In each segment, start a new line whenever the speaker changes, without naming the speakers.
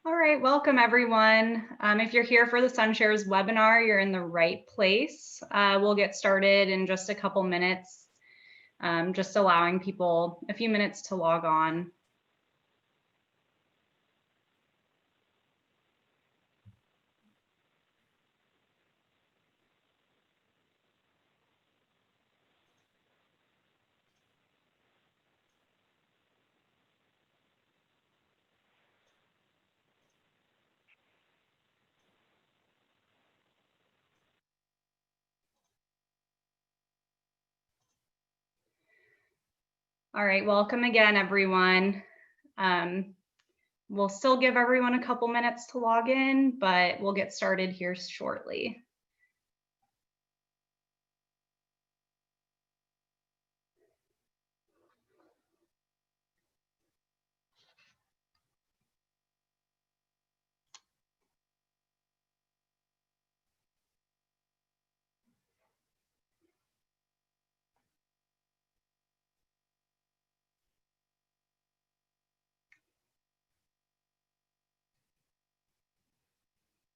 All right, welcome everyone. If you're here for the SunShares webinar, you're in the right place. We'll get started in just a couple minutes, just allowing people a few minutes to log on. All right, welcome again, everyone. We'll still give everyone a couple minutes to log in, but we'll get started here shortly.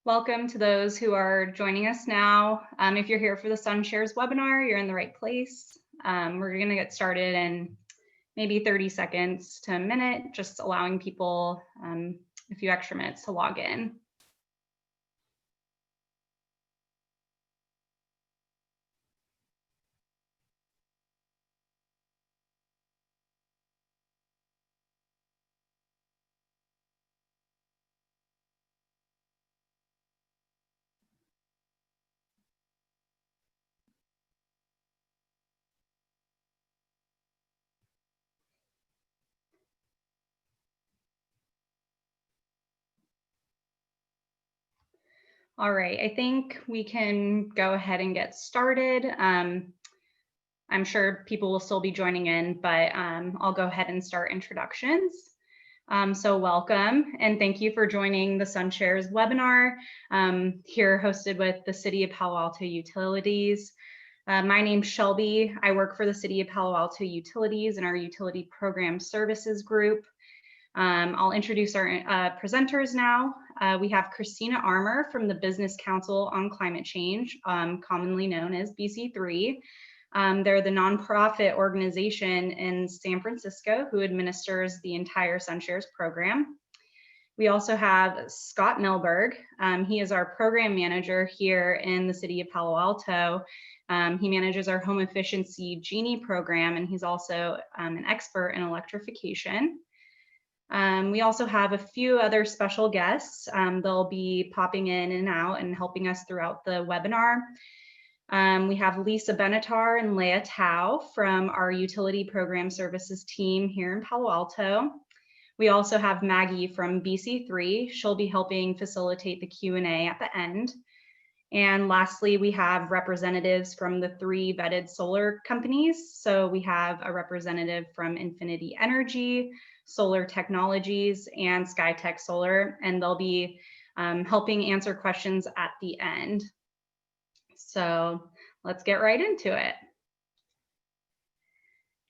Welcome to those who are joining us now. If you're here for the SunShares webinar, you're in the right place. We're going to get started in maybe 30 seconds to a minute, just allowing people a few extra minutes to log in. All right, I think we can go ahead and get started. I'm sure people will still be joining in, but I'll go ahead and start introductions. So welcome and thank you for joining the SunShares webinar here hosted with the City of Palo Alto Utilities. My name's Shelby. I work for the City of Palo Alto Utilities in our Utility Program Services group. I'll introduce our presenters now. We have Christina Armour from the Business Council on Climate Change, commonly known as BC3. They're the nonprofit organization in San Francisco who administers the entire SunShares program. We also have Scott Milberg. He is our program manager here in the City of Palo Alto. He manages our home efficiency Genie program, and he's also an expert in electrification. We also have a few other special guests. They'll be popping in and out and helping us throughout the webinar. We have Lisa Benatar and Leah Tao from our Utility Program Services team here in Palo Alto. We also have Maggie from BC3. She'll be helping facilitate the Q&A at the end. And lastly, we have representatives from the 3 vetted solar companies. So we have a representative from Infinity Energy, Solar Technologies, and SkyTech Solar, and they'll be helping answer questions at the end. So let's get right into it.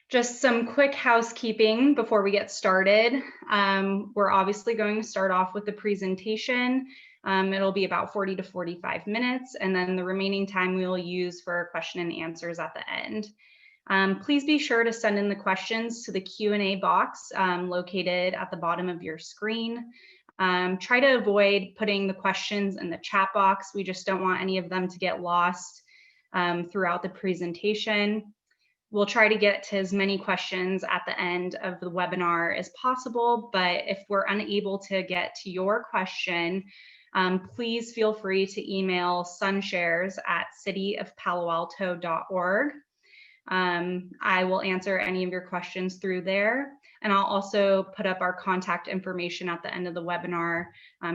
Just some quick housekeeping before we get started. We're obviously going to start off with the presentation. It'll be about 40 to 45 minutes, and then the remaining time we will use for question and answers at the end. Please be sure to send in the questions to the Q&A box located at the bottom of your screen. Try to avoid putting the questions in the chat box. We just don't want any of them to get lost throughout the presentation. We'll try to get to as many questions at the end of the webinar as possible, but if we're unable to get to your question, please feel free to email sunshares@cityofpaloalto.org. I will answer any of your questions through there, and I'll also put up our contact information at the end of the webinar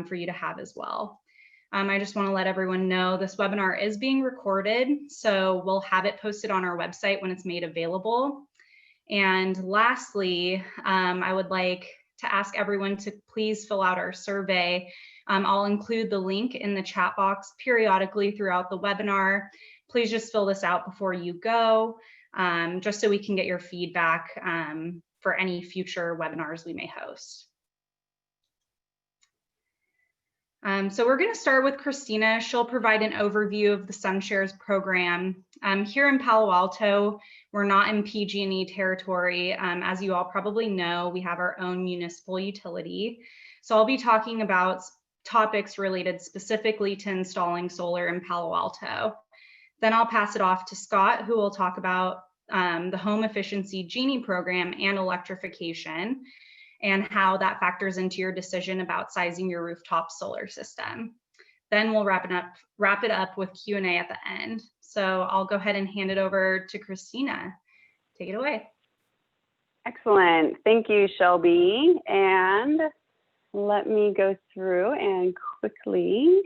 for you to have as well. I just want to let everyone know this webinar is being recorded, so we'll have it posted on our website when it's made available. And lastly, I would like to ask everyone to please fill out our survey. I'll include the link in the chat box periodically throughout the webinar. Please just fill this out before you go, just so we can get your feedback for any future webinars we may host. So we're going to start with Christina. She'll provide an overview of the SunShares program. Here in Palo Alto, we're not in PG&E territory. As you all probably know, we have our own municipal utility. So I'll be talking about topics related specifically to installing solar in Palo Alto. Then I'll pass it off to Scott, who will talk about the Home Efficiency Genie program and electrification, and how that factors into your decision about sizing your rooftop solar system. Then we'll wrap it up with Q&A at the end. So I'll go ahead and hand it over to Christina. Take it away.
Excellent. Thank you, Shelby. And let me go through and quickly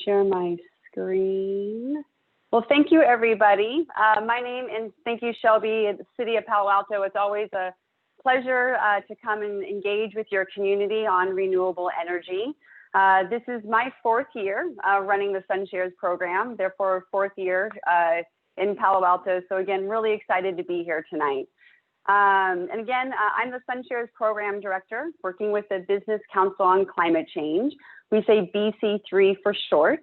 share my screen. Well, thank you, everybody. My name, and thank you, Shelby, at the City of Palo Alto. It's always a pleasure to come and engage with your community on renewable energy. This is my 4th year running the SunShares program, therefore 4th year in Palo Alto. So again, really excited to be here tonight. And again, I'm the SunShares program director working with the Business Council on Climate Change. We say BC3 for short.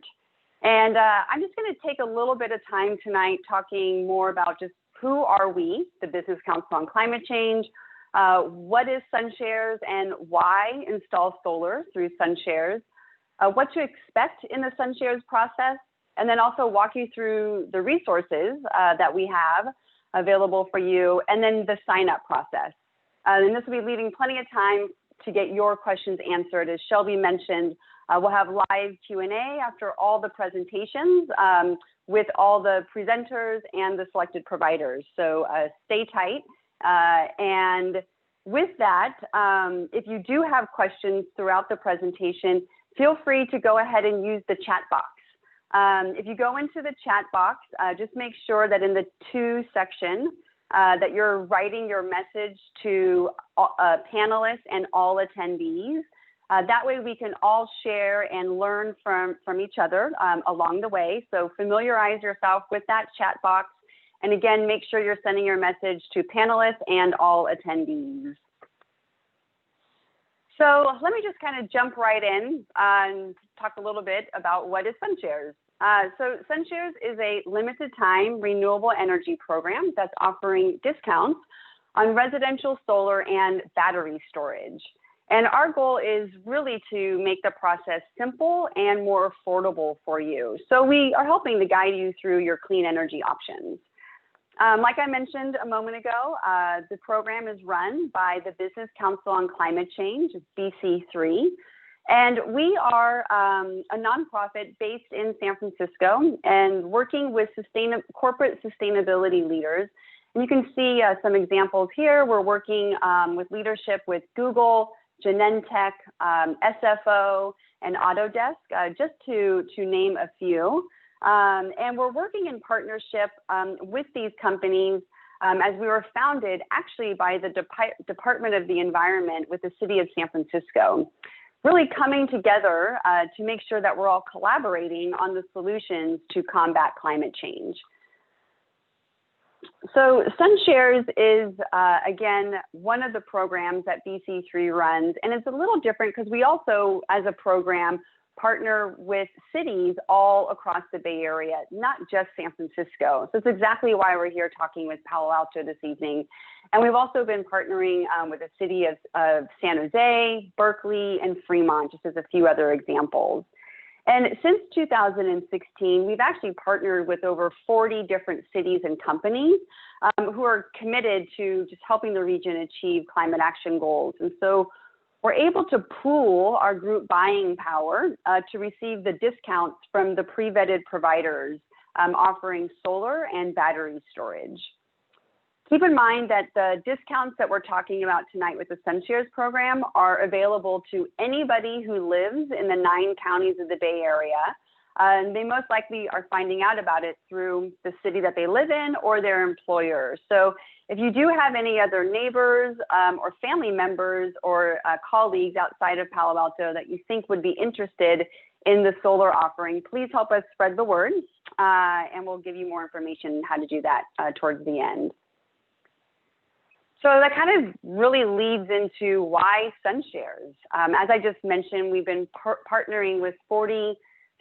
And I'm just going to take a little bit of time tonight talking more about just who are we, the Business Council on Climate Change, what is SunShares and why install solar through SunShares, what to expect in the SunShares process, and then also walk you through the resources that we have available for you, and then the sign-up process. And this will be leaving plenty of time to get your questions answered. As Shelby mentioned, we'll have live Q&A after all the presentations with all the presenters and the selected providers. So stay tight. And with that, if you do have questions throughout the presentation, feel free to go ahead and use the chat box. If you go into the chat box, just make sure that in the to section that you're writing your message to panelists and all attendees. That way we can all share and learn from each other along the way. So familiarize yourself with that chat box. And again, make sure you're sending your message to panelists and all attendees. So let me just kind of jump right in and talk a little bit about what is SunShares. So SunShares is a limited time renewable energy program that's offering discounts on residential solar and battery storage. And our goal is really to make the process simple and more affordable for you. So we are helping to guide you through your clean energy options. Like I mentioned a moment ago, the program is run by the Business Council on Climate Change, BC3. And we are a nonprofit based in San Francisco and working with corporate sustainability leaders. And you can see some examples here. We're working with leadership with Google, Genentech, SFO, and Autodesk, just to name a few. And we're working in partnership with these companies as we were founded actually by the Department of the Environment with the City of San Francisco, really coming together to make sure that we're all collaborating on the solutions to combat climate change. So SunShares is, again, one of the programs that BC3 runs, and it's a little different because we also, as a program, partner with cities all across the Bay Area, not just San Francisco. So it's exactly why we're here talking with Palo Alto this evening. And we've also been partnering with the city of San Jose, Berkeley, and Fremont, just as a few other examples. And since 2016, we've actually partnered with over 40 different cities and companies who are committed to just helping the region achieve climate action goals. And so we're able to pool our group buying power to receive the discounts from the pre-vetted providers offering solar and battery storage. Keep in mind that the discounts that we're talking about tonight with the SunShares program are available to anybody who lives in the 9 counties of the Bay Area. And they most likely are finding out about it through the city that they live in or their employer. So if you do have any other neighbors or family members or colleagues outside of Palo Alto that you think would be interested in the solar offering, please help us spread the word and we'll give you more information on how to do that towards the end. So that kind of really leads into why SunShares. As I just mentioned, we've been partnering with 40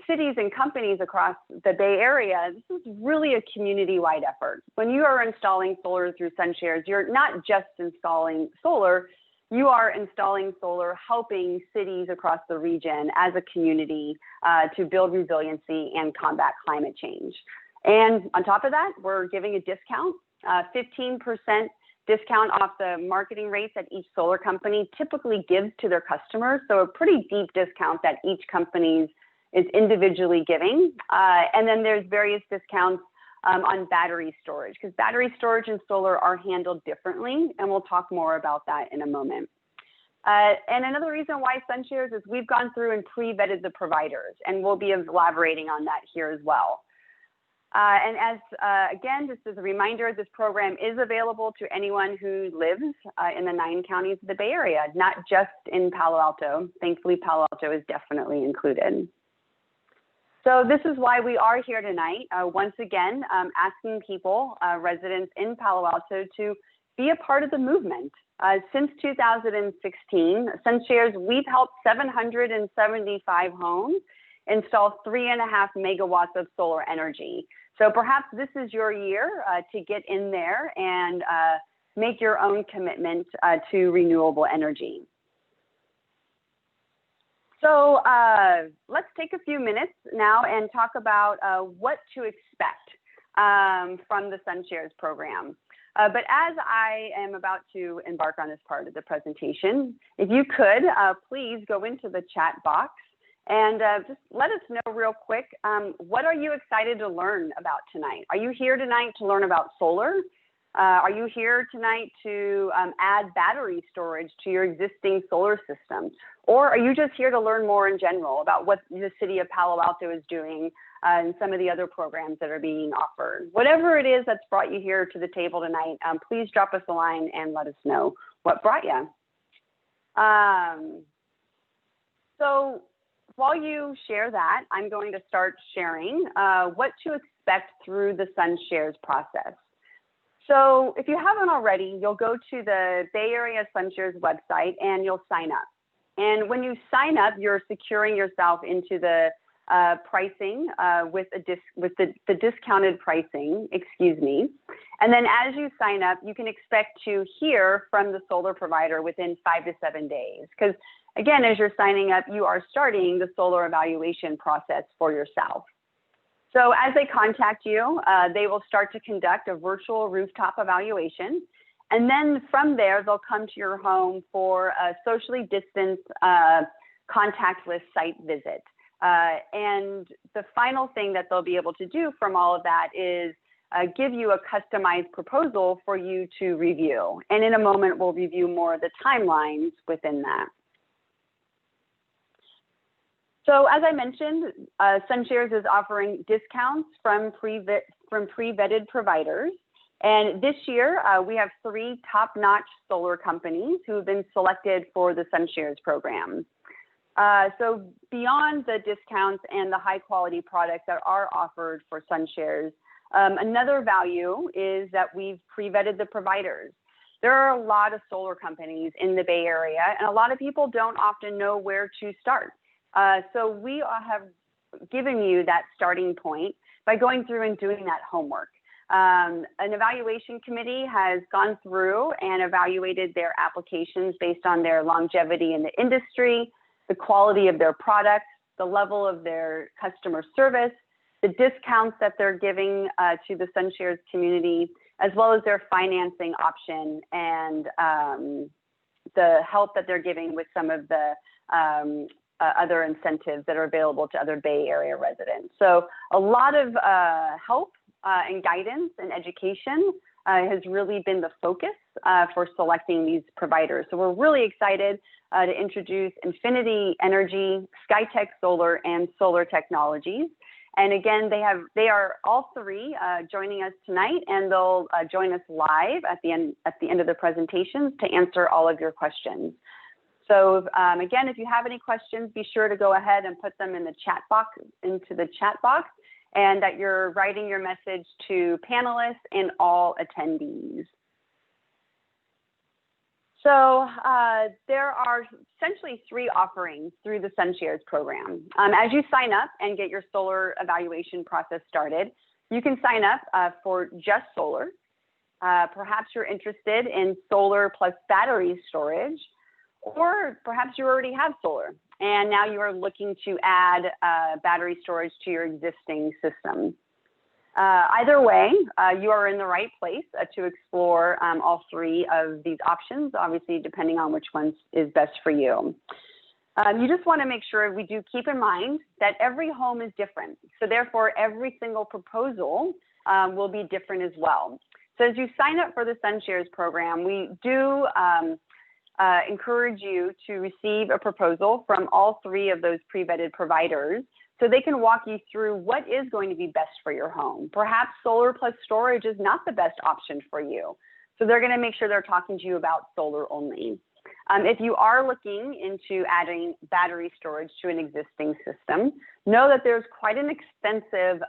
cities and companies across the Bay Area. This is really a community-wide effort. When you are installing solar through SunShares, you're not just installing solar, you are installing solar, helping cities across the region as a community to build resiliency and combat climate change. And on top of that, we're giving a discount, 15% discount off the marketing rates that each solar company typically gives to their customers. So a pretty deep discount that each company is individually giving. And then there's various discounts on battery storage, because battery storage and solar are handled differently. And we'll talk more about that in a moment. And another reason why SunShares is we've gone through and pre-vetted the providers, and we'll be elaborating on that here as well. And as, again, just as a reminder, this program is available to anyone who lives in the 9 counties of the Bay Area, not just in Palo Alto. Thankfully, Palo Alto is definitely included. So this is why we are here tonight, once again, asking people, residents in Palo Alto, to be a part of the movement. Since 2016, SunShares, we've helped 775 homes install 3.5 megawatts of solar energy. So perhaps this is your year to get in there and make your own commitment to renewable energy. So let's take a few minutes now and talk about what to expect from the SunShares program. But as I am about to embark on this part of the presentation, if you could, please go into the chat box and just let us know real quick, what are you excited to learn about tonight? Are you here tonight to learn about solar? Are you here tonight to add battery storage to your existing solar system? Or are you just here to learn more in general about what the city of Palo Alto is doing and some of the other programs that are being offered? Whatever it is that's brought you here to the table tonight, please drop us a line and let us know what brought you. So while you share that, I'm going to start sharing what to expect through the SunShares process. So if you haven't already, you'll go to the Bay Area SunShares website and you'll sign up. And when you sign up, you're securing yourself into the pricing with the discounted pricing, excuse me. And then as you sign up, you can expect to hear from the solar provider within 5 to 7 days. Because again, as you're signing up, you are starting the solar evaluation process for yourself. So as they contact you, they will start to conduct a virtual rooftop evaluation. And then from there, they'll come to your home for a socially distanced contactless site visit. And the final thing that they'll be able to do from all of that is give you a customized proposal for you to review. And in a moment, we'll review more of the timelines within that. So as I mentioned, SunShares is offering discounts from pre-vetted providers. And this year, we have 3 top-notch solar companies who have been selected for the SunShares program. So beyond the discounts and the high-quality products that are offered for SunShares, another value is that we've pre-vetted the providers. There are a lot of solar companies in the Bay Area, and a lot of people don't often know where to start. So we have given you that starting point by going through and doing that homework. An evaluation committee has gone through and evaluated their applications based on their longevity in the industry, the quality of their products, the level of their customer service, the discounts that they're giving to the SunShares community, as well as their financing option and the help that they're giving with some of the other incentives that are available to other Bay Area residents. So a lot of help and guidance and education has really been the focus for selecting these providers. So we're really excited to introduce Infinity Energy, SkyTech Solar, and Solar Technologies. And again, they are all 3 joining us tonight, and they'll join us live at the end of the presentations to answer all of your questions. So again, if you have any questions, be sure to go ahead and put them in the chat box, and that you're writing your message to panelists and all attendees. So there are essentially 3 offerings through the SunShares program. As you sign up and get your solar evaluation process started, you can sign up for just solar. Perhaps you're interested in solar plus battery storage, or perhaps you already have solar and now you are looking to add battery storage to your existing system. Either way, you are in the right place to explore all 3 of these options, obviously depending on which one is best for you. You just want to make sure we do keep in mind that every home is different. So therefore, every single proposal will be different as well. So as you sign up for the SunShares program, we do encourage you to receive a proposal from all 3 of those pre-vetted providers, so they can walk you through what is going to be best for your home. Perhaps solar plus storage is not the best option for you. So they're going to make sure they're talking to you about solar only. If you are looking into adding battery storage to an existing system, know that there's quite an extensive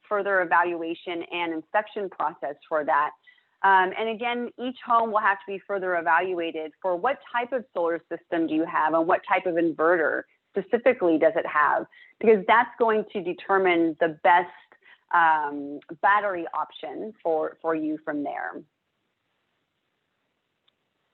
further evaluation and inspection process for that. And again, each home will have to be further evaluated for what type of solar system do you have and what type of inverter specifically does it have, because that's going to determine the best battery option for you from there.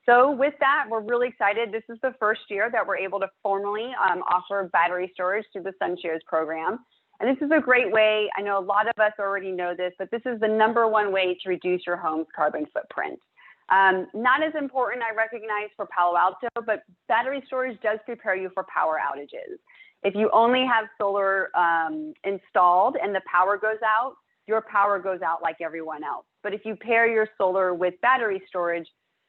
So with that, we're really excited. This is the first year that we're able to formally offer battery storage through the SunShares program. And this is a great way, I know a lot of us already know this, but this is the #1 way to reduce your home's carbon footprint. Not as important, I recognize, for Palo Alto, but battery storage does prepare you for power outages. If you only have solar installed and the power goes out, your power goes out like everyone else. But if you pair your solar with battery storage,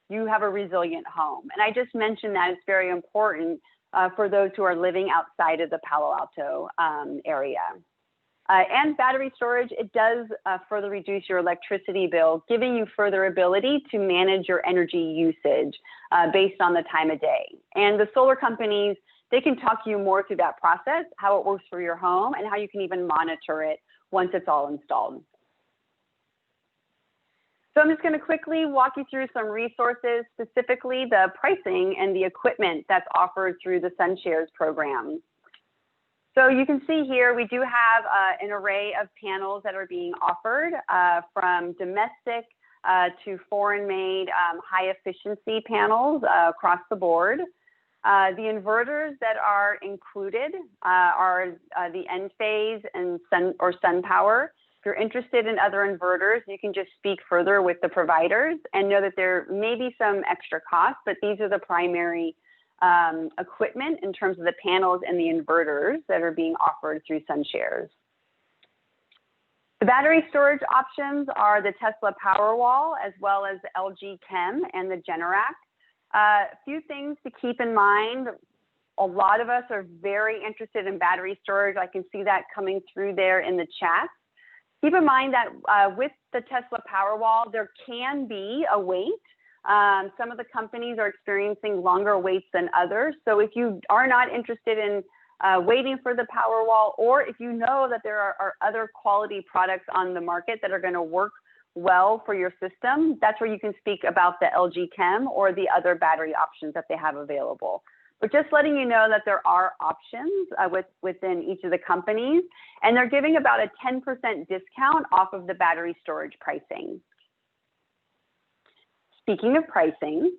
you have a resilient home. And I just mentioned that it's very important for those who are living outside of the Palo Alto area. And battery storage, it does further reduce your electricity bill, giving you further ability to manage your energy usage based on the time of day. And the solar companies, they can talk you more through that process, how it works for your home, and how you can even monitor it once it's all installed. So I'm just going to quickly walk you through some resources, specifically the pricing and the equipment that's offered through the SunShares program. So you can see here, we do have an array of panels that are being offered from domestic to foreign-made high efficiency panels across the board. The inverters that are included are the Enphase and SunPower. If you're interested in other inverters, you can just speak further with the providers and know that there may be some extra costs, but these are the primary equipment in terms of the panels and the inverters that are being offered through SunShares. The battery storage options are the Tesla Powerwall, as well as the LG Chem and the Generac. A few things to keep in mind. A lot of us are very interested in battery storage. I can see that coming through there in the chat. Keep in mind that with the Tesla Powerwall, there can be a wait. Some of the companies are experiencing longer waits than others. So if you are not interested in waiting for the Powerwall, or if you know that there are other quality products on the market that are going to work well for your system, that's where you can speak about the LG Chem or the other battery options that they have available. But just letting you know that there are options within each of the companies, and they're giving about a 10% discount off of the battery storage pricing. Speaking of pricing,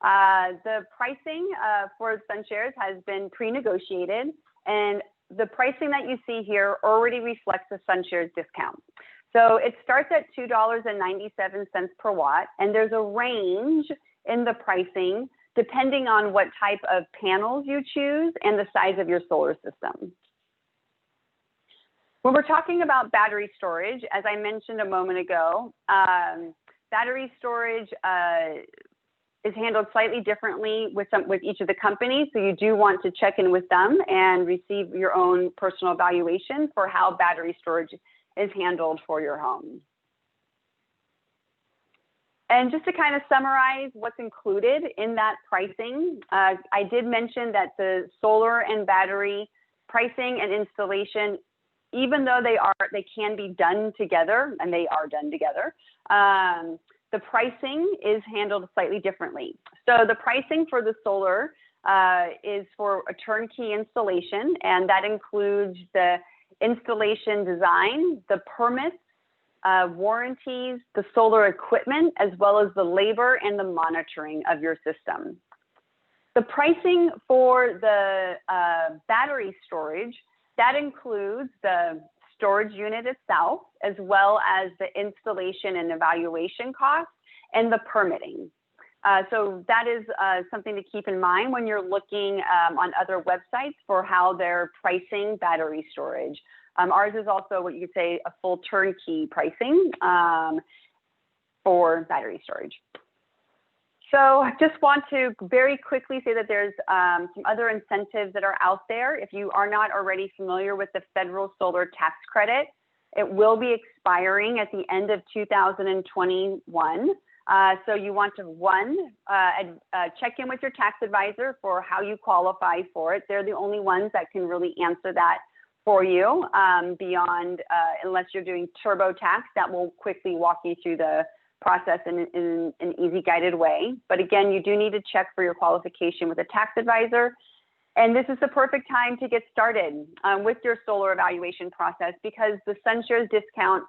the pricing for SunShares has been pre-negotiated, and the pricing that you see here already reflects the SunShares discount. So it starts at $2.97 per watt, and there's a range in the pricing depending on what type of panels you choose and the size of your solar system. When we're talking about battery storage, as I mentioned a moment ago, battery storage is handled slightly differently with each of the companies, so you do want to check in with them and receive your own personal evaluation for how battery storage is handled for your home. And just to kind of summarize what's included in that pricing, I did mention that the solar and battery pricing and installation, even though they can be done together, and they are done together, the pricing is handled slightly differently. So the pricing for the solar is for a turnkey installation, and that includes the installation design, the permits, warranties, the solar equipment, as well as the labor and the monitoring of your system. The pricing for the battery storage, that includes the storage unit itself, as well as the installation and evaluation costs and the permitting. So that is something to keep in mind when you're looking on other websites for how they're pricing battery storage. Ours is also what you could say a full turnkey pricing for battery storage. So I just want to very quickly say that there's some other incentives that are out there. If you are not already familiar with the federal solar tax credit, it will be expiring at the end of 2021. So you want to, one, check in with your tax advisor for how you qualify for it. They're the only ones that can really answer that for you beyond, unless you're doing TurboTax, that will quickly walk you through the process in an easy guided way. But again, you do need to check for your qualification with a tax advisor. And this is the perfect time to get started with your solar evaluation process, because the SunShares discount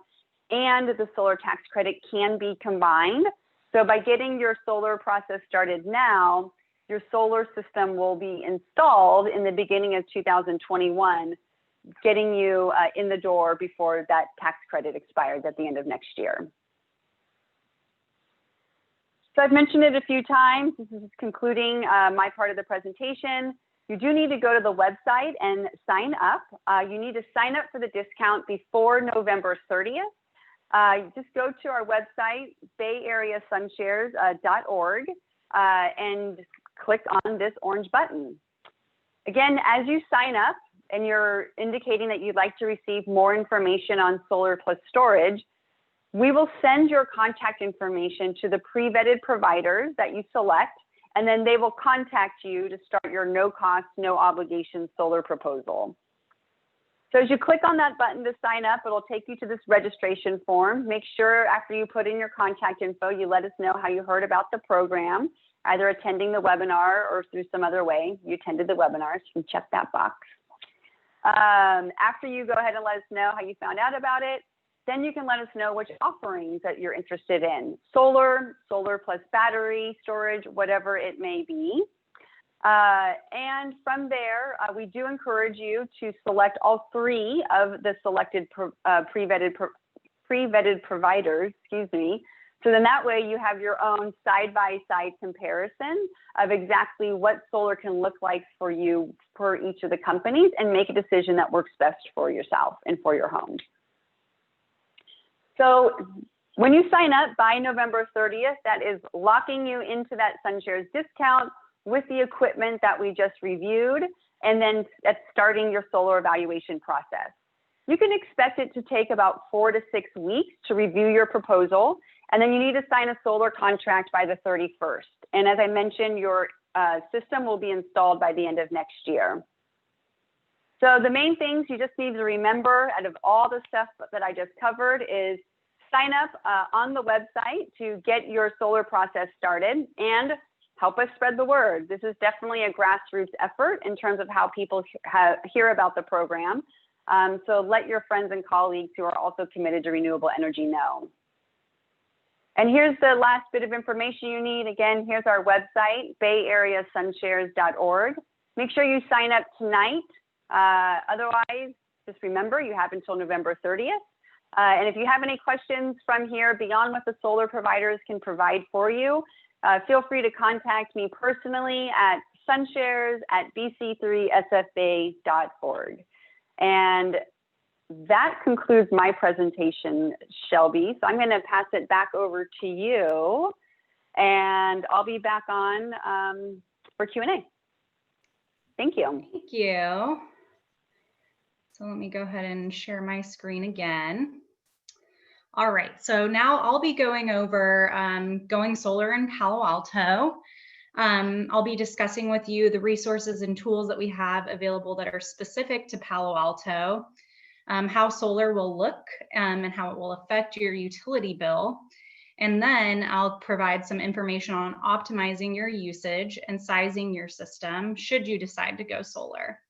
and the solar tax credit can be combined. So by getting your solar process started now, your solar system will be installed in the beginning of 2021, getting you in the door before that tax credit expires at the end of next year. So I've mentioned it a few times. This is concluding my part of the presentation. You do need to go to the website and sign up. You need to sign up for the discount before November 30th. Just go to our website, bayareasunshares.org, and click on this orange button. Again, as you sign up and you're indicating that you'd like to receive more information on solar plus storage, we will send your contact information to the pre-vetted providers that you select, and then they will contact you to start your no cost, no obligation solar proposal. So as you click on that button to sign up, it'll take you to this registration form. Make sure after you put in your contact info, you let us know how you heard about the program, either attending the webinar or through some other way. You attended the webinar, so you can check that box. After you go ahead and let us know how you found out about it, then you can let us know which offerings that you're interested in. Solar, solar plus battery storage, whatever it may be. And from there, we do encourage you to select all three of the selected pre-vetted providers, excuse me. So then that way you have your own side-by-side comparison of exactly what solar can look like for you for each of the companies, and make a decision that works best for yourself and for your home. So when you sign up by November 30th, that is locking you into that SunShares discount with the equipment that we just reviewed, and then that's starting your solar evaluation process. You can expect it to take about 4 to 6 weeks to review your proposal, and then you need to sign a solar contract by the 31st. And as I mentioned, your system will be installed by the end of next year. So the main things you just need to remember out of all the stuff that I just covered is sign up on the website to get your solar process started and help us spread the word. This is definitely a grassroots effort in terms of how people hear about the program. So let your friends and colleagues who are also committed to renewable energy know. And here's the last bit of information you need. Again, here's our website, bayareasunshares.org. Make sure you sign up tonight. Otherwise, just remember you have until November 30th. And if you have any questions from here beyond what the solar providers can provide for you, feel free to contact me personally at sunshares@bc3sfbay.org. And that concludes my presentation, Shelby. So I'm going to pass it back over to you, and I'll be back on for Q&A. Thank you.
Thank you. So let me go ahead and share my screen again. All right, so now I'll be going over going solar in Palo Alto. I'll be discussing with you the resources and tools that we have available that are specific to Palo Alto, how solar will look and how it will affect your utility bill. And then I'll provide some information on optimizing your usage and sizing your system should you decide to go solar.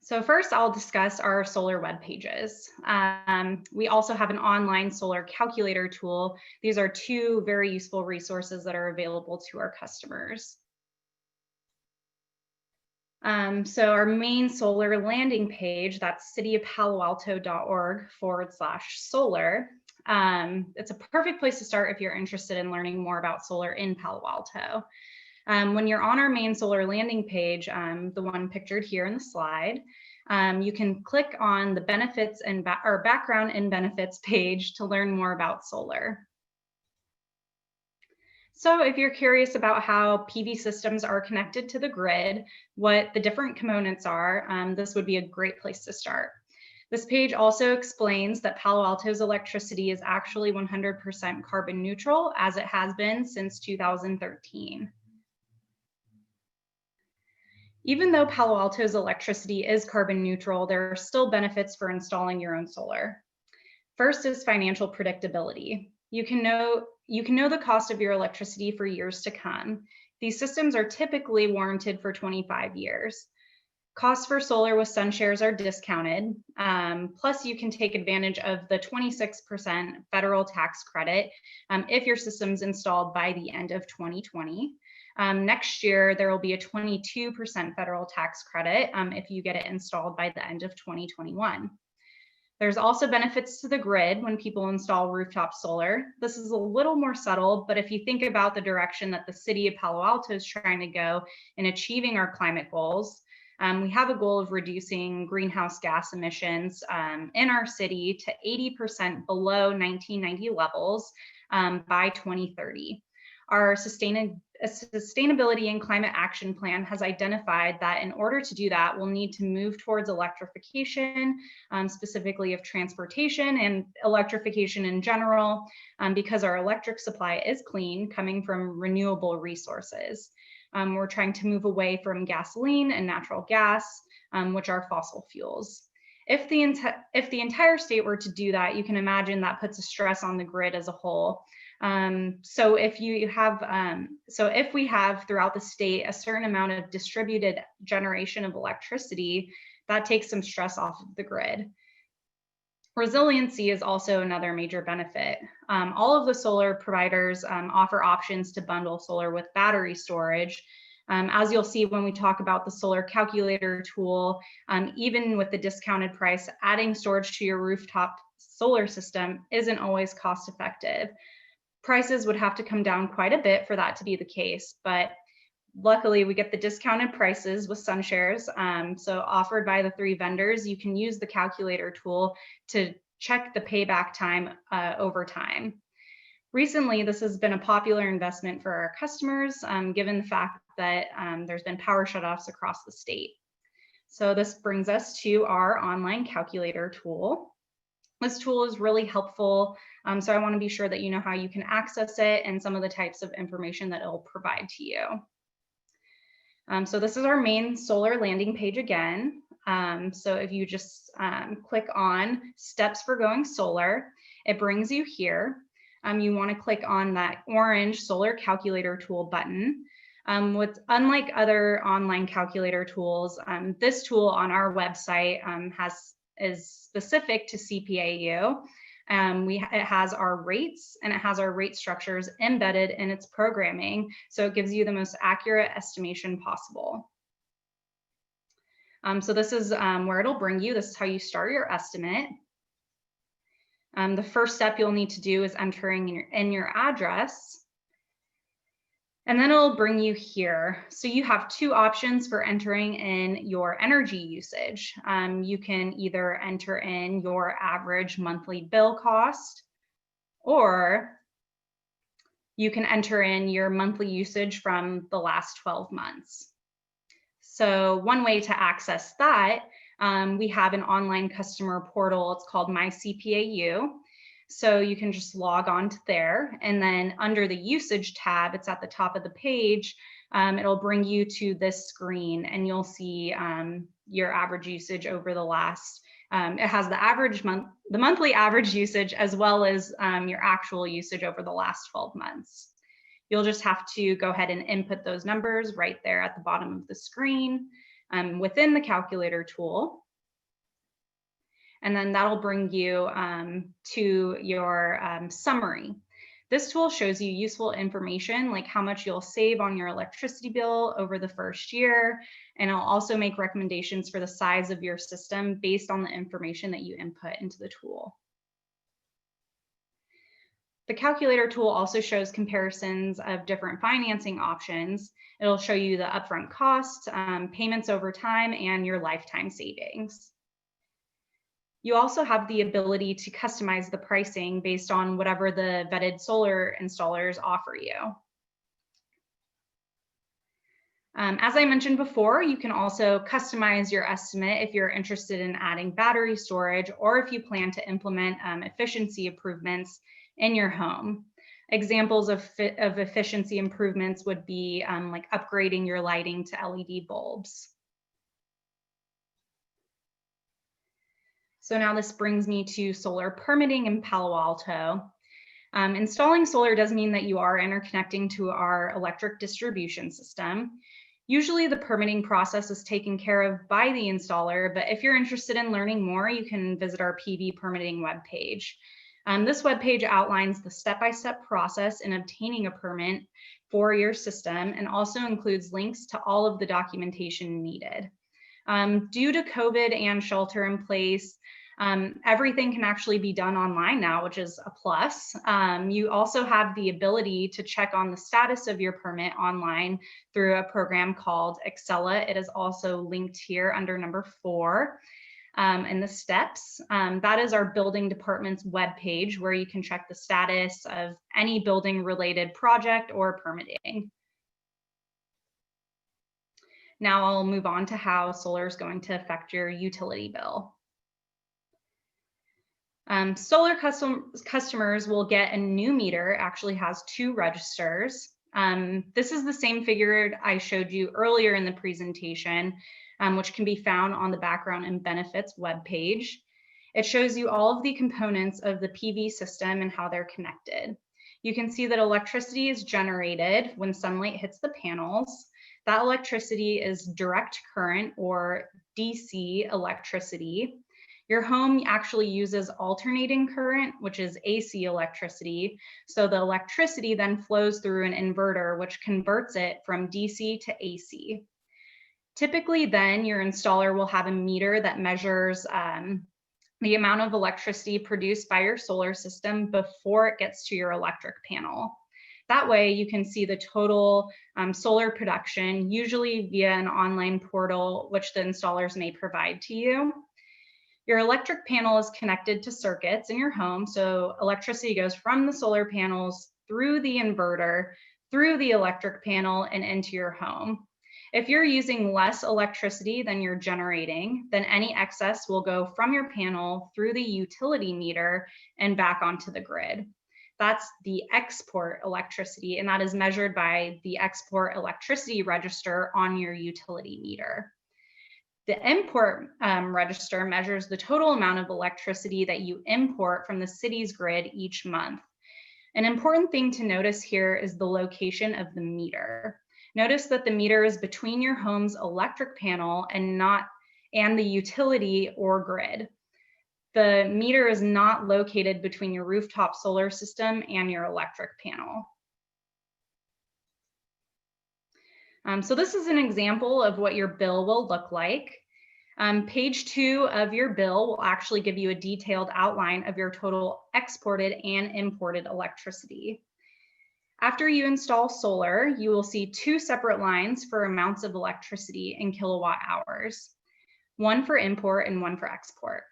So first, I'll discuss our solar web pages. We also have an online solar calculator tool. These are two very useful resources that are available to our customers. So our main solar landing page, that's cityofpaloalto.org/solar. It's a perfect place to start if you're interested in learning more about solar in Palo Alto. When you're on our main solar landing page, the one pictured here in the slide, you can click on the benefits and background and benefits page to learn more about solar. So if you're curious about how PV systems are connected to the grid, what the different components are, this would be a great place to start. This page also explains that Palo Alto's electricity is actually 100% carbon neutral, as it has been since 2013. Even though Palo Alto's electricity is carbon neutral, there are still benefits for installing your own solar. First is financial predictability. You can know the cost of your electricity for years to come. These systems are typically warranted for 25 years. Costs for solar with SunShares are discounted. Plus, you can take advantage of the 26% federal tax credit if your system's installed by the end of 2020. Next year, there will be a 22% federal tax credit if you get it installed by the end of 2021. There's also benefits to the grid when people install rooftop solar. This is a little more subtle, but if you think about the direction that the city of Palo Alto is trying to go in achieving our climate goals, we have a goal of reducing greenhouse gas emissions in our city to 80% below 1990 levels by 2030. Our Sustainability and Climate Action Plan has identified that in order to do that, we'll need to move towards electrification, specifically of transportation and electrification in general, because our electric supply is clean, coming from renewable resources. We're trying to move away from gasoline and natural gas, which are fossil fuels. If the entire state were to do that, you can imagine that puts a stress on the grid as a whole. So if we have throughout the state a certain amount of distributed generation of electricity, that takes some stress off of the grid. Resiliency is also another major benefit. All of the solar providers offer options to bundle solar with battery storage. As you'll see when we talk about the solar calculator tool, even with the discounted price, adding storage to your rooftop solar system isn't always cost effective. Prices would have to come down quite a bit for that to be the case, but luckily we get the discounted prices with SunShares. So offered by the 3 vendors, you can use the calculator tool to check the payback time over time. Recently, this has been a popular investment for our customers, given the fact that there's been power shutoffs across the state. So this brings us to our online calculator tool. This tool is really helpful, so I want to be sure that you know how you can access it and some of the types of information that it will provide to you. So this is our main solar landing page again. So if you just click on Steps for Going Solar, it brings you here. You want to click on that orange Solar Calculator Tool button. Unlike other online calculator tools, this tool on our website is specific to CPAU. It has our rates and it has our rate structures embedded in its programming, so it gives you the most accurate estimation possible. So this is where it'll bring you. This is how you start your estimate. The first step you'll need to do is entering in your address. And then it'll bring you here. So you have 2 options for entering in your energy usage. You can either enter in your average monthly bill cost, or you can enter in your monthly usage from the last 12 months. So one way to access that, we have an online customer portal. It's called My CPAU. So you can just log on to there, and then under the usage tab, it's at the top of the page, it'll bring you to this screen, and you'll see your average usage over the last, it has the monthly average usage, as well as your actual usage over the last 12 months. You'll just have to go ahead and input those numbers right there at the bottom of the screen within the calculator tool. And then that'll bring you to your summary. This tool shows you useful information like how much you'll save on your electricity bill over the first year, and it'll also make recommendations for the size of your system based on the information that you input into the tool. The calculator tool also shows comparisons of different financing options. It'll show you the upfront costs, payments over time, and your lifetime savings. You also have the ability to customize the pricing based on whatever the vetted solar installers offer you. As I mentioned before, you can also customize your estimate if you're interested in adding battery storage, or if you plan to implement efficiency improvements in your home. Examples of efficiency improvements would be like upgrading your lighting to LED bulbs. So now this brings me to solar permitting in Palo Alto. Installing solar does mean that you are interconnecting to our electric distribution system. Usually the permitting process is taken care of by the installer, but if you're interested in learning more, you can visit our PV permitting webpage. This webpage outlines the step-by-step process in obtaining a permit for your system, and also includes links to all of the documentation needed. Due to COVID and shelter in place, everything can actually be done online now, which is a plus. You also have the ability to check on the status of your permit online through a program called Excella. It is also linked here under number 4 in the steps. That is our building department's webpage, where you can check the status of any building related project or permitting. Now I'll move on to how solar is going to affect your utility bill. Solar customers will get a new meter. It actually has 2 registers. This is the same figure I showed you earlier in the presentation, which can be found on the background and benefits webpage. It shows you all of the components of the PV system and how they're connected. You can see that electricity is generated when sunlight hits the panels. That electricity is direct current, or DC electricity. Your home actually uses alternating current, which is AC electricity. So the electricity then flows through an inverter, which converts it from DC to AC. Typically then your installer will have a meter that measures the amount of electricity produced by your solar system before it gets to your electric panel. That way you can see the total solar production, usually via an online portal, which the installers may provide to you. Your electric panel is connected to circuits in your home, so electricity goes from the solar panels through the inverter, through the electric panel, and into your home. If you're using less electricity than you're generating, then any excess will go from your panel through the utility meter and back onto the grid. That's the export electricity, and that is measured by the export electricity register on your utility meter. The import register measures the total amount of electricity that you import from the city's grid each month. An important thing to notice here is the location of the meter. Notice that the meter is between your home's electric panel and the utility or grid. The meter is not located between your rooftop solar system and your electric panel. So this is an example of what your bill will look like. Page 2 of your bill will actually give you a detailed outline of your total exported and imported electricity. After you install solar, you will see 2 separate lines for amounts of electricity in kilowatt hours, one for import and one for export.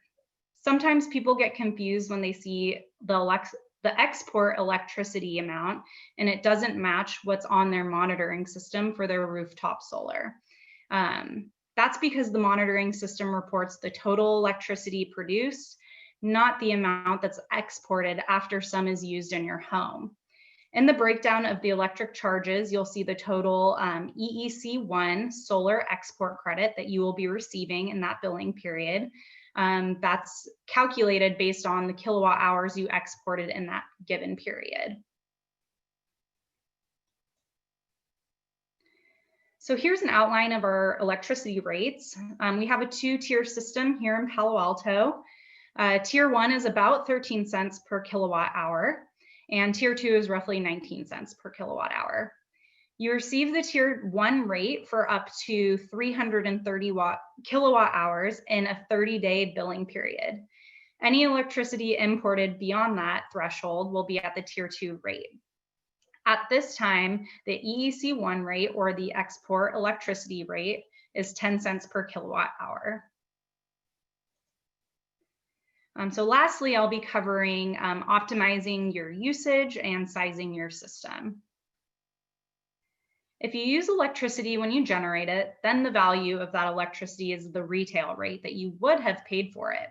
Sometimes people get confused when they see the export electricity amount and it doesn't match what's on their monitoring system for their rooftop solar. That's because the monitoring system reports the total electricity produced, not the amount that's exported after some is used in your home. In the breakdown of the electric charges, you'll see the total EEC1 solar export credit that you will be receiving in that billing period. That's calculated based on the kilowatt hours you exported in that given period. So here's an outline of our electricity rates. We have a 2-tier system here in Palo Alto. Tier 1 is about 13 cents per kilowatt hour, and Tier 2 is roughly 19 cents per kilowatt hour. You receive the Tier 1 rate for up to 330 kilowatt hours in a 30-day billing period. Any electricity imported beyond that threshold will be at the Tier 2 rate. At this time, the EEC1 rate, or the export electricity rate, is 10 cents per kilowatt hour. So lastly, I'll be covering optimizing your usage and sizing your system. If you use electricity when you generate it, then the value of that electricity is the retail rate that you would have paid for it.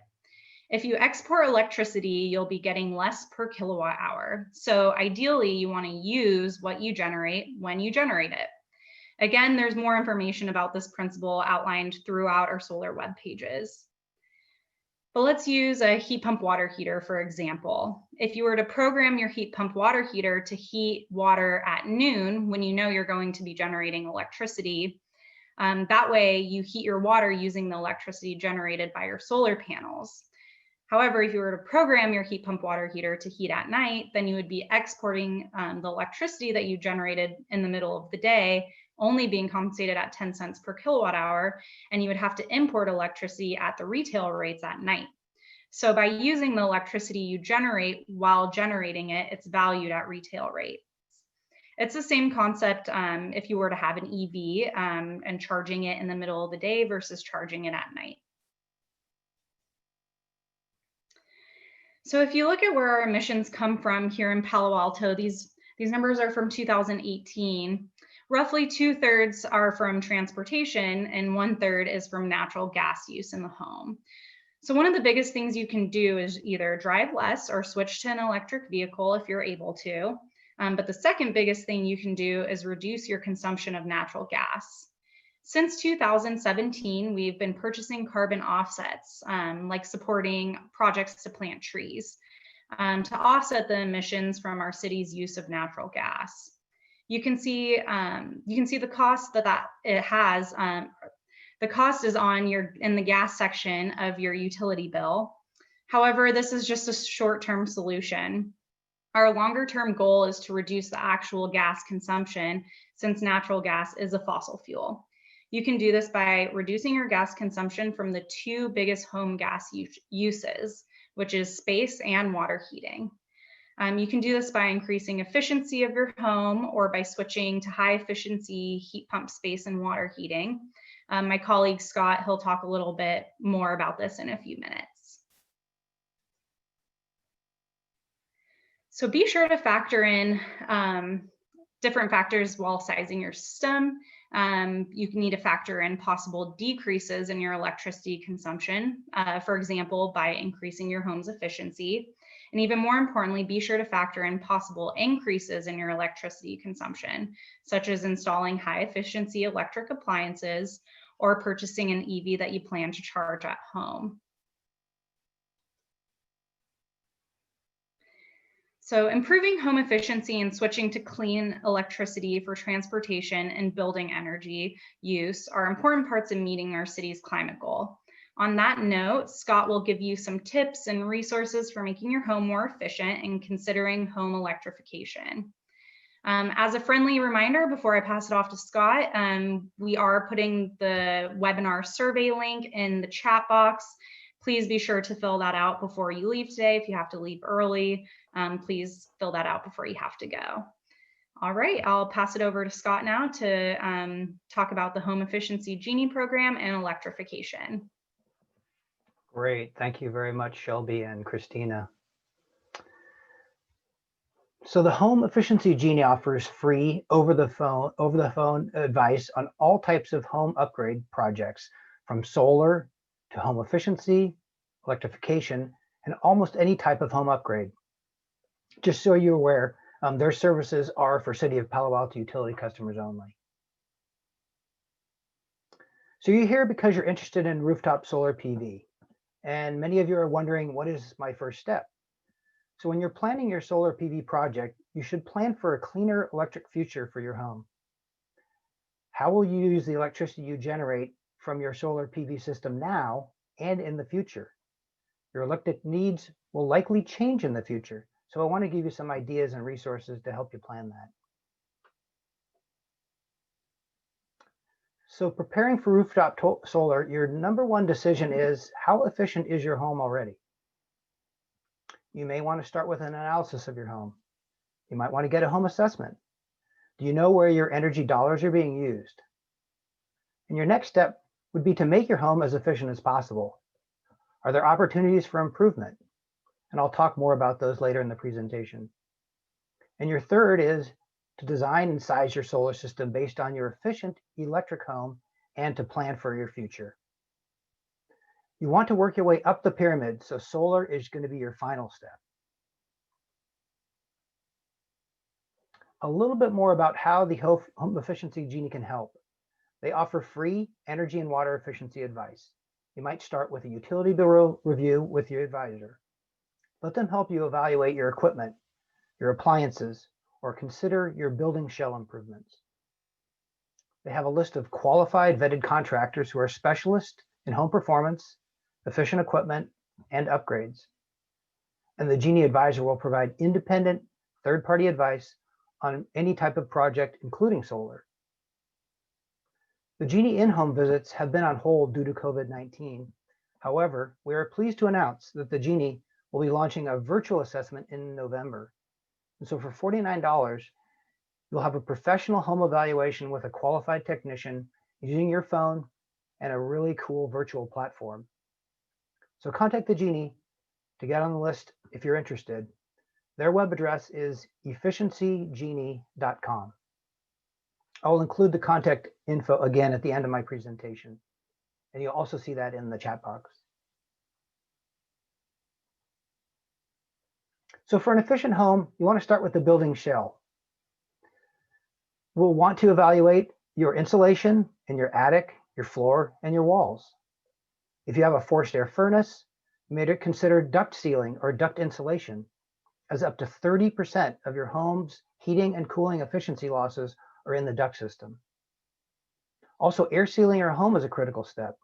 If you export electricity, you'll be getting less per kilowatt hour. So ideally, you want to use what you generate when you generate it. Again, there's more information about this principle outlined throughout our solar web pages. But let's use a heat pump water heater, for example. If you were to program your heat pump water heater to heat water at noon when you know you're going to be generating electricity, that way you heat your water using the electricity generated by your solar panels. However, if you were to program your heat pump water heater to heat at night, then you would be exporting the electricity that you generated in the middle of the day, only being compensated at 10 cents per kilowatt hour, and you would have to import electricity at the retail rates at night. So by using the electricity you generate while generating it, it's valued at retail rates. It's the same concept if you were to have an EV and charging it in the middle of the day versus charging it at night. So if you look at where our emissions come from here in Palo Alto, these numbers are from 2018. Roughly 2/3 are from transportation and 1/3 is from natural gas use in the home. So one of the biggest things you can do is either drive less or switch to an electric vehicle if you're able to. But the second biggest thing you can do is reduce your consumption of natural gas. Since 2017, we've been purchasing carbon offsets, like supporting projects to plant trees, to offset the emissions from our city's use of natural gas. You can see the cost that it has. The cost is in the gas section of your utility bill. However, this is just a short-term solution. Our longer-term goal is to reduce the actual gas consumption, since natural gas is a fossil fuel. You can do this by reducing your gas consumption from the 2 biggest home gas uses, which is space and water heating. You can do this by increasing efficiency of your home or by switching to high efficiency heat pump space and water heating. My colleague Scott, he'll talk a little bit more about this in a few minutes. So be sure to factor in different factors while sizing your system. You need to factor in possible decreases in your electricity consumption, for example, by increasing your home's efficiency. And even more importantly, be sure to factor in possible increases in your electricity consumption, such as installing high efficiency electric appliances or purchasing an EV that you plan to charge at home. So improving home efficiency and switching to clean electricity for transportation and building energy use are important parts of meeting our city's climate goal. On that note, Scott will give you some tips and resources for making your home more efficient and considering home electrification. As a friendly reminder, before I pass it off to Scott, we are putting the webinar survey link in the chat box. Please be sure to fill that out before you leave today. If you have to leave early, please fill that out before you have to go. All right, I'll pass it over to Scott now to talk about the Home Efficiency Genie program and electrification.
Great, thank you very much, Shelby and Christina. So the Home Efficiency Genie offers free over the phone advice on all types of home upgrade projects, from solar to home efficiency, electrification, and almost any type of home upgrade. Just so you're aware, their services are for City of Palo Alto utility customers only. So you're here because you're interested in rooftop solar PV. And many of you are wondering, what is my first step? So when you're planning your solar PV project, you should plan for a cleaner electric future for your home. How will you use the electricity you generate from your solar PV system now and in the future? Your electric needs will likely change in the future, so I want to give you some ideas and resources to help you plan that. So preparing for rooftop solar, your number one decision is, how efficient is your home already? You may want to start with an analysis of your home. You might want to get a home assessment. Do you know where your energy dollars are being used? And your next step would be to make your home as efficient as possible. Are there opportunities for improvement? And I'll talk more about those later in the presentation. And your third is to design and size your solar system based on your efficient electric home and to plan for your future. You want to work your way up the pyramid, so solar is going to be your final step. A little bit more about how the Home Efficiency Genie can help. They offer free energy and water efficiency advice. You might start with a utility bill review with your advisor. Let them help you evaluate your equipment, your appliances, or consider your building shell improvements. They have a list of qualified vetted contractors who are specialists in home performance, efficient equipment, and upgrades. And the Genie advisor will provide independent third-party advice on any type of project, including solar. The Genie in-home visits have been on hold due to COVID-19. However, we are pleased to announce that the Genie will be launching a virtual assessment in November. And so for $49, you'll have a professional home evaluation with a qualified technician using your phone and a really cool virtual platform. So contact the Genie to get on the list if you're interested. Their web address is efficiencygenie.com. I'll include the contact info again at the end of my presentation, and you'll also see that in the chat box. So for an efficient home, you want to start with the building shell. We'll want to evaluate your insulation in your attic, your floor, and your walls. If you have a forced air furnace, you may consider duct sealing or duct insulation, as up to 30% of your home's heating and cooling efficiency losses are in the duct system. Also, air sealing your home is a critical step.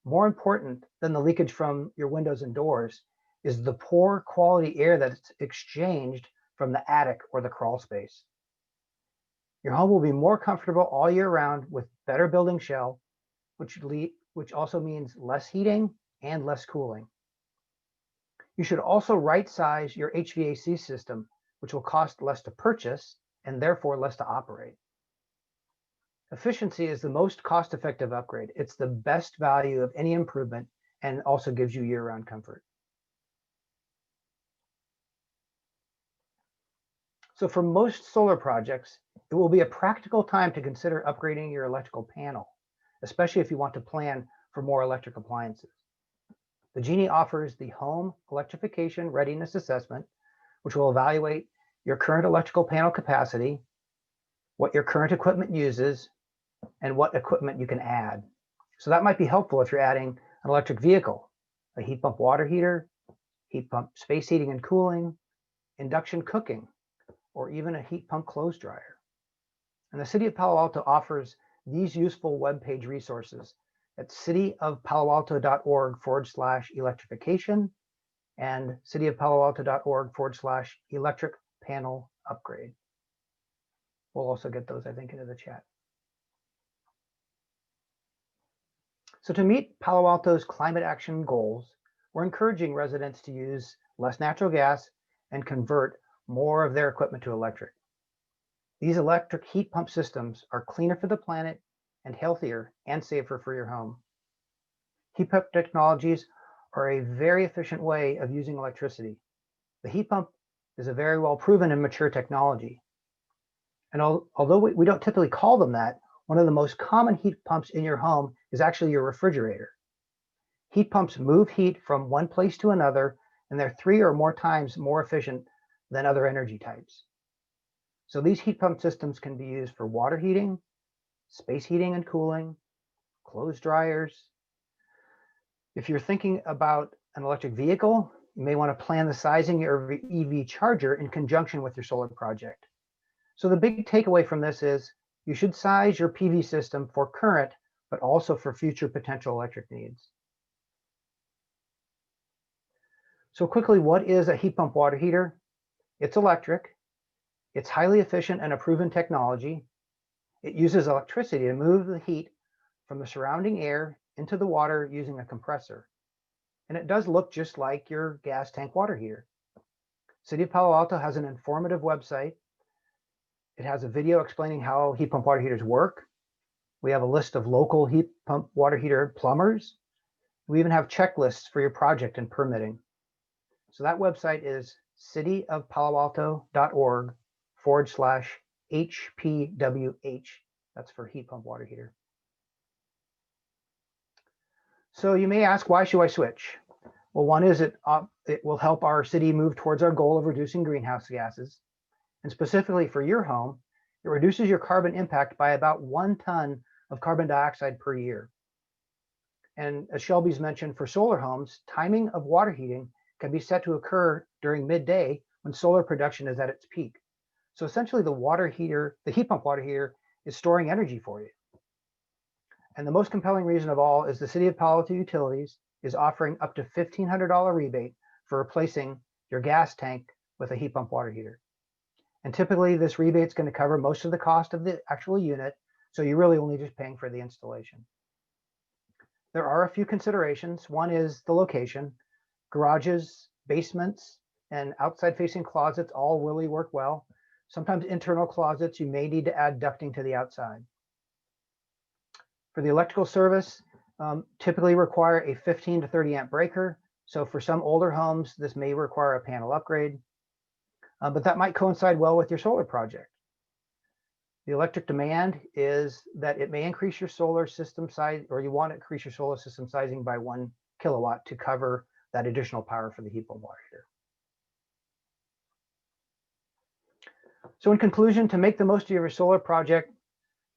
More important than the leakage from your windows and doors is the poor quality air that's exchanged from the attic or the crawl space. Your home will be more comfortable all year round with better building shell, which also means less heating and less cooling. You should also right-size your HVAC system, which will cost less to purchase and therefore less to operate. Efficiency is the most cost-effective upgrade. It's the best value of any improvement and also gives you year-round comfort. So for most solar projects, it will be a practical time to consider upgrading your electrical panel, especially if you want to plan for more electric appliances. The Genie offers the Home Electrification Readiness Assessment, which will evaluate your current electrical panel capacity, what your current equipment uses, and what equipment you can add. So that might be helpful if you're adding an electric vehicle, a heat pump water heater, heat pump space heating and cooling, induction cooking, or even a heat pump clothes dryer. And the City of Palo Alto offers these useful web page resources at cityofpaloalto.org/electrification and cityofpaloalto.org/electric panel upgrade. We'll also get those, I think, into the chat. So to meet Palo Alto's climate action goals, we're encouraging residents to use less natural gas and convert more of their equipment to electric. These electric heat pump systems are cleaner for the planet and healthier and safer for your home. Heat pump technologies are a very efficient way of using electricity. The heat pump is a very well proven and mature technology. And although we don't typically call them that, one of the most common heat pumps in your home is actually your refrigerator. Heat pumps move heat from one place to another and they're 3 or more times more efficient than other energy types. So these heat pump systems can be used for water heating, space heating and cooling, clothes dryers. If you're thinking about an electric vehicle, you may want to plan the sizing of your EV charger in conjunction with your solar project. So the big takeaway from this is you should size your PV system for current, but also for future potential electric needs. So quickly, what is a heat pump water heater? It's electric. It's highly efficient and a proven technology. It uses electricity to move the heat from the surrounding air into the water using a compressor. And it does look just like your gas tank water heater. City of Palo Alto has an informative website. It has a video explaining how heat pump water heaters work. We have a list of local heat pump water heater plumbers. We even have checklists for your project and permitting. So that website is cityofpaloalto.org/HPWH. That's for heat pump water heater. So you may ask, why should I switch? Well, one is it will help our city move towards our goal of reducing greenhouse gases. And specifically for your home, it reduces your carbon impact by about 1 ton of carbon dioxide per year. And as Shelby's mentioned, for solar homes, timing of water heating can be set to occur during midday when solar production is at its peak. So essentially the heat pump water heater is storing energy for you. And the most compelling reason of all is the City of Palo Alto Utilities is offering up to $1,500 rebate for replacing your gas tank with a heat pump water heater. And typically this rebate is going to cover most of the cost of the actual unit, so you're really only just paying for the installation. There are a few considerations. One is the location. Garages, basements, and outside facing closets all really work well. Sometimes internal closets, you may need to add ducting to the outside. For the electrical service, typically require a 15 to 30 amp breaker. So for some older homes, this may require a panel upgrade, but that might coincide well with your solar project. The electric demand is that it may increase your solar system size, or you want to increase your solar system sizing by 1 kilowatt to cover that additional power for the heat pump water heater. So in conclusion, to make the most of your solar project,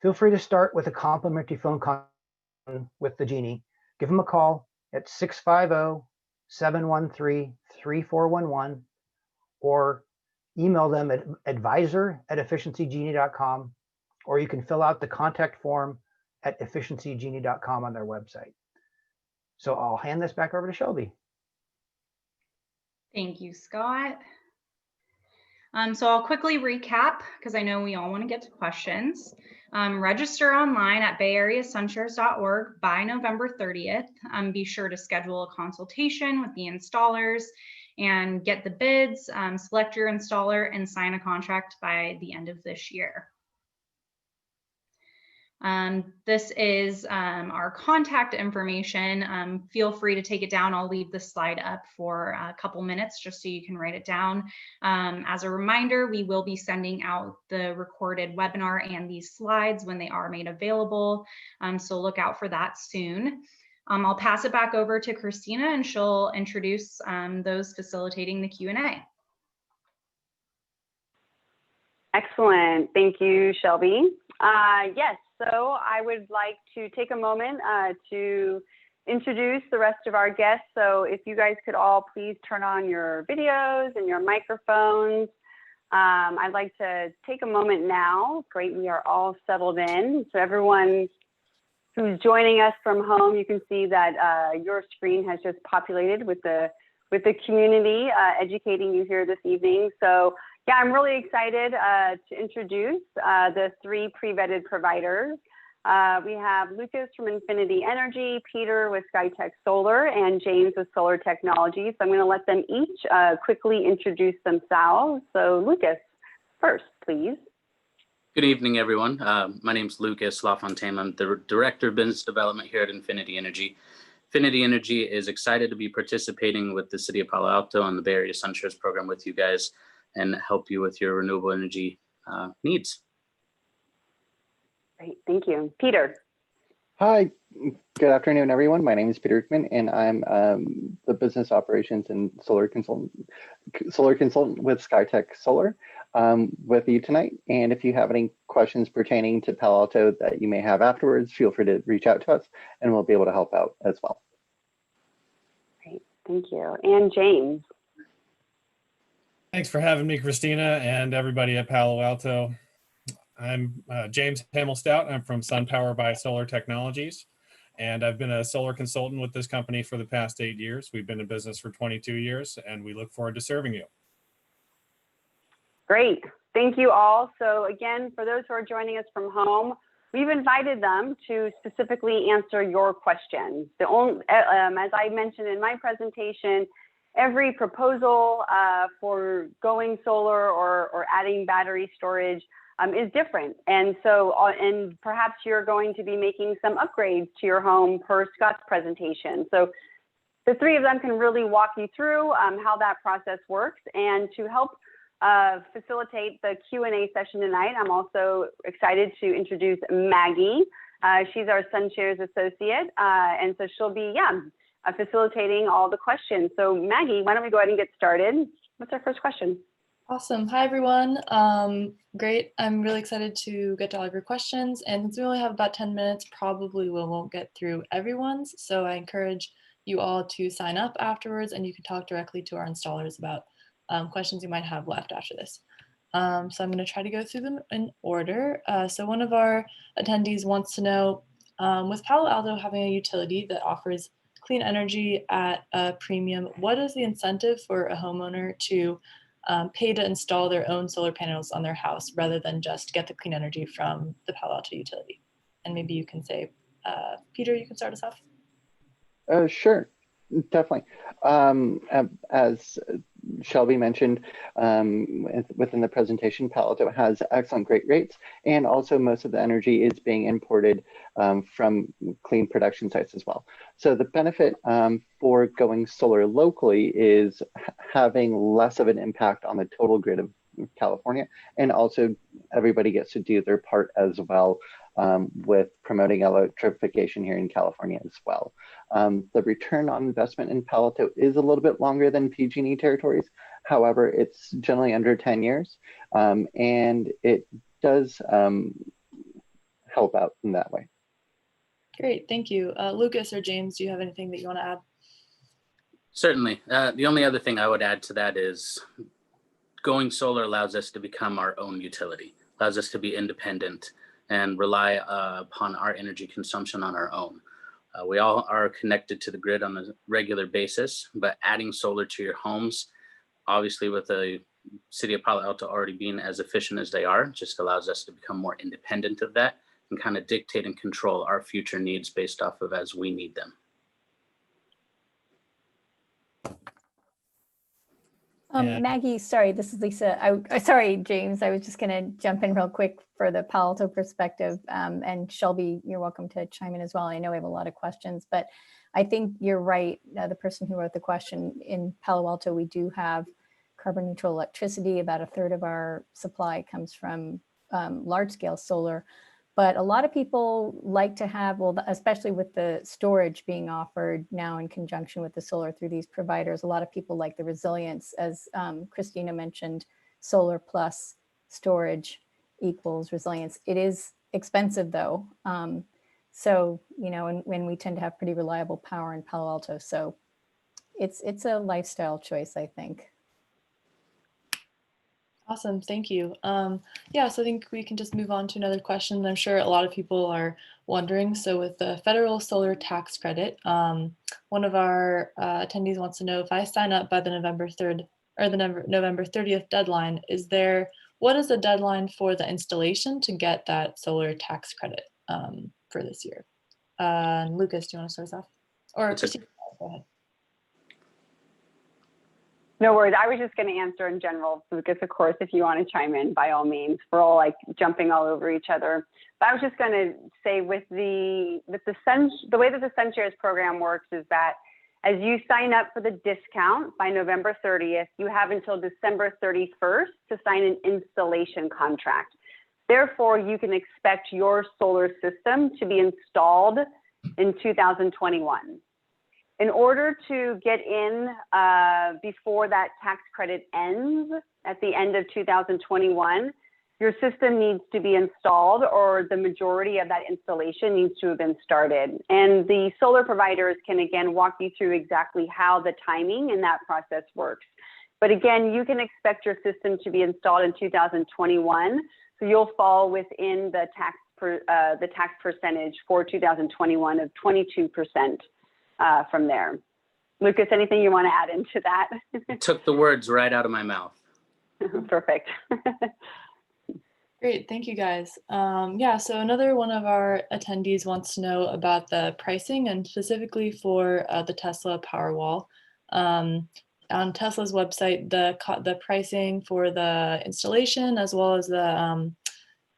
feel free to start with a complimentary phone call with the Genie. Give them a call at 650-713-3411 or email them at advisor@efficiencygenie.com, or you can fill out the contact form at efficiencygenie.com on their website. So I'll hand this back over to Shelby.
Thank you, Scott. So I'll quickly recap because I know we all want to get to questions. Register online at bayareasunshares.org by November 30th. Be sure to schedule a consultation with the installers and get the bids, select your installer, and sign a contract by the end of this year. This is our contact information. Feel free to take it down. I'll leave this slide up for a couple minutes just so you can write it down. As a reminder, we will be sending out the recorded webinar and these slides when they are made available. So look out for that soon. I'll pass it back over to Christina and she'll introduce those facilitating the Q&A.
Excellent. Thank you, Shelby. Yes, so I would like to take a moment to introduce the rest of our guests. So if you guys could all please turn on your videos and your microphones. I'd like to take a moment now. Great, we are all settled in. So everyone who's joining us from home, you can see that your screen has just populated with the community educating you here this evening. So yeah, I'm really excited to introduce the 3 pre-vetted providers. We have Lucas from Infinity Energy, Peter with SkyTech Solar, and James with Solar Technology. So I'm going to let them each quickly introduce themselves. So Lucas, first, please.
Good evening, everyone. My name is Lucas LaFontaine. I'm the Director of Business Development here at Infinity Energy. Infinity Energy is excited to be participating with the City of Palo Alto on the Bay Area SunShares program with you guys and help you with your renewable energy needs.
Great, thank you. Peter.
Hi, good afternoon, everyone. My name is Peter Hickman, and I'm the business operations and solar consultant with SkyTech Solar with you tonight. And if you have any questions pertaining to Palo Alto that you may have afterwards, feel free to reach out to us, and we'll be able to help out as well.
Great, thank you. And James.
Thanks for having me, Christina, and everybody at Palo Alto. I'm James Hamel-Stout. I'm from SunPower by Solar Technologies, and I've been a solar consultant with this company for the past 8 years. We've been in business for 22 years, and we look forward to serving you.
Great, thank you all. So again, for those who are joining us from home, we've invited them to specifically answer your questions. As I mentioned in my presentation, every proposal for going solar or adding battery storage is different. And so, and perhaps you're going to be making some upgrades to your home per Scott's presentation. So the three of them can really walk you through how that process works. And to help facilitate the Q&A session tonight, I'm also excited to introduce Maggie. She's our SunShares associate. And so she'll be, facilitating all the questions. So Maggie, why don't we go ahead and get started? What's our first question?
Awesome. Hi, everyone. Great. I'm really excited to get to all of your questions. And since we only have about 10 minutes, probably we won't get through everyone's. So I encourage you all to sign up afterwards, and you can talk directly to our installers about questions you might have left after this. So I'm going to try to go through them in order. So one of our attendees wants to know, with Palo Alto having a utility that offers clean energy at a premium, what is the incentive for a homeowner to pay to install their own solar panels on their house rather than just get the clean energy from the Palo Alto utility? And maybe you can say, Peter, you can start us off.
Sure, definitely. As Shelby mentioned within the presentation, Palo Alto has excellent great rates, and also most of the energy is being imported from clean production sites as well. So the benefit for going solar locally is having less of an impact on the total grid of California, and also everybody gets to do their part as well with promoting electrification here in California as well. The return on investment in Palo Alto is a little bit longer than PG&E territories. However, it's generally under 10 years, and it does help out in that way.
Great, thank you. Lucas or James, do you have anything that you want to add?
Certainly. The only other thing I would add to that is going solar allows us to become our own utility, allows us to be independent and rely upon our energy consumption on our own. We all are connected to the grid on a regular basis, but adding solar to your homes, obviously with the city of Palo Alto already being as efficient as they are, just allows us to become more independent of that and kind of dictate and control our future needs based off of as we need them.
Maggie, sorry, this is Lisa. Sorry, James, I was just going to jump in real quick for the Palo Alto perspective. And Shelby, you're welcome to chime in as well. I know we have a lot of questions, but I think you're right. The person who wrote the question, in Palo Alto, we do have carbon neutral electricity. About a third of our supply comes from large scale solar. But a lot of people like to have, well, especially with the storage being offered now in conjunction with the solar through these providers, a lot of people like the resilience, as Christina mentioned, solar plus storage equals resilience. It is expensive though. So, you know, and we tend to have pretty reliable power in Palo Alto. So it's a lifestyle choice, I think.
Awesome, thank you. Yeah, so I think we can just move on to another question. I'm sure a lot of people are wondering. So with the federal solar tax credit, one of our attendees wants to know, if I sign up by the November 3rd or the November 30th deadline, what is the deadline for the installation to get that solar tax credit for this year? Lucas, do you want to start us off? Or Christina, go ahead.
No worries. I was just going to answer in general, Lucas, of course, if you want to chime in, by all means. We're all like jumping all over each other. But I was just going to say with the way that the SunShares program works is that as you sign up for the discount by November 30th, you have until December 31st to sign an installation contract. Therefore, you can expect your solar system to be installed in 2021. In order to get in before that tax credit ends at the end of 2021, your system needs to be installed, or the majority of that installation needs to have been started. And the solar providers can again walk you through exactly how the timing in that process works. But again, you can expect your system to be installed in 2021, so you'll fall within the tax percentage for 2021 of 22% from there. Lucas, anything you want to add into that?
Took the words right out of my mouth.
Perfect.
Great, thank you guys. Yeah, so another one of our attendees wants to know about the pricing, and specifically for the Tesla Powerwall. On Tesla's website, the pricing for the installation as well as the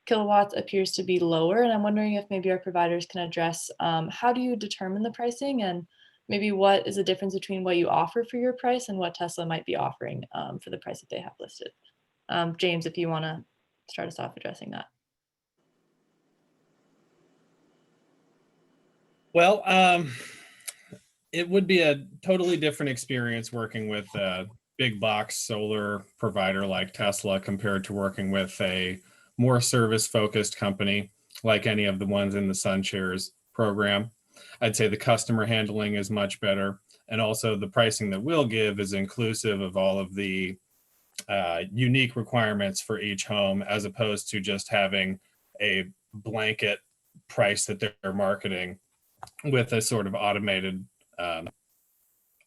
kilowatts appears to be lower, and I'm wondering if maybe our providers can address how do you determine the pricing, and maybe what is the difference between what you offer for your price and what Tesla might be offering for the price that they have listed. James, if you want to start us off addressing that.
Well, it would be a totally different experience working with a big box solar provider like Tesla compared to working with a more service-focused company like any of the ones in the SunShares program. I'd say the customer handling is much better, and also the pricing that we'll give is inclusive of all of the unique requirements for each home, as opposed to just having a blanket price that they're marketing with a sort of automated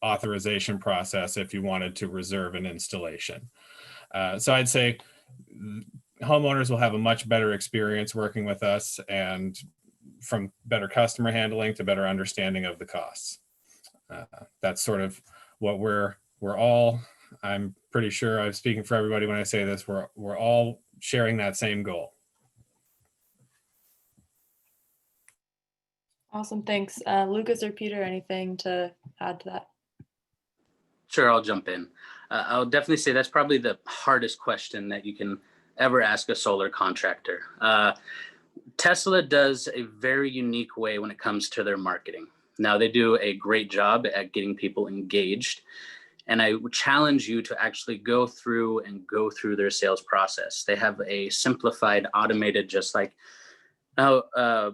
authorization process if you wanted to reserve an installation. So I'd say homeowners will have a much better experience working with us, and from better customer handling to better understanding of the costs. That's sort of what we're all, I'm pretty sure I'm speaking for everybody when I say this, we're all sharing that same goal.
Awesome, thanks. Lucas or Peter, anything to add to that?
Sure, I'll jump in. I'll definitely say that's probably the hardest question that you can ever ask a solar contractor. Tesla does a very unique way when it comes to their marketing. Now, they do a great job at getting people engaged, and I would challenge you to actually go through their sales process. They have a simplified, automated, just like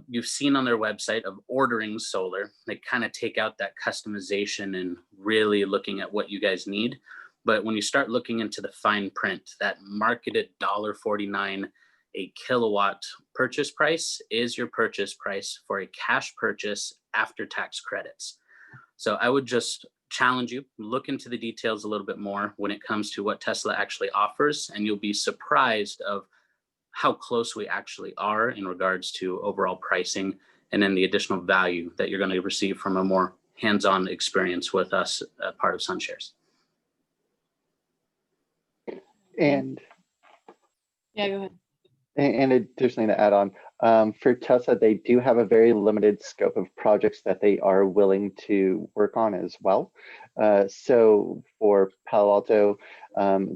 you've seen on their website of ordering solar. They kind of take out that customization and really looking at what you guys need. But when you start looking into the fine print, that marketed $1.49 a kilowatt purchase price is your purchase price for a cash purchase after tax credits. So I would just challenge you, look into the details a little bit more when it comes to what Tesla actually offers, and you'll be surprised of how close we actually are in regards to overall pricing, and then the additional value that you're going to receive from a more hands-on experience with us, part of SunShares.
And
Yeah, go ahead.
And additionally, to add on, for Tesla, they do have a very limited scope of projects that they are willing to work on as well. So for Palo Alto,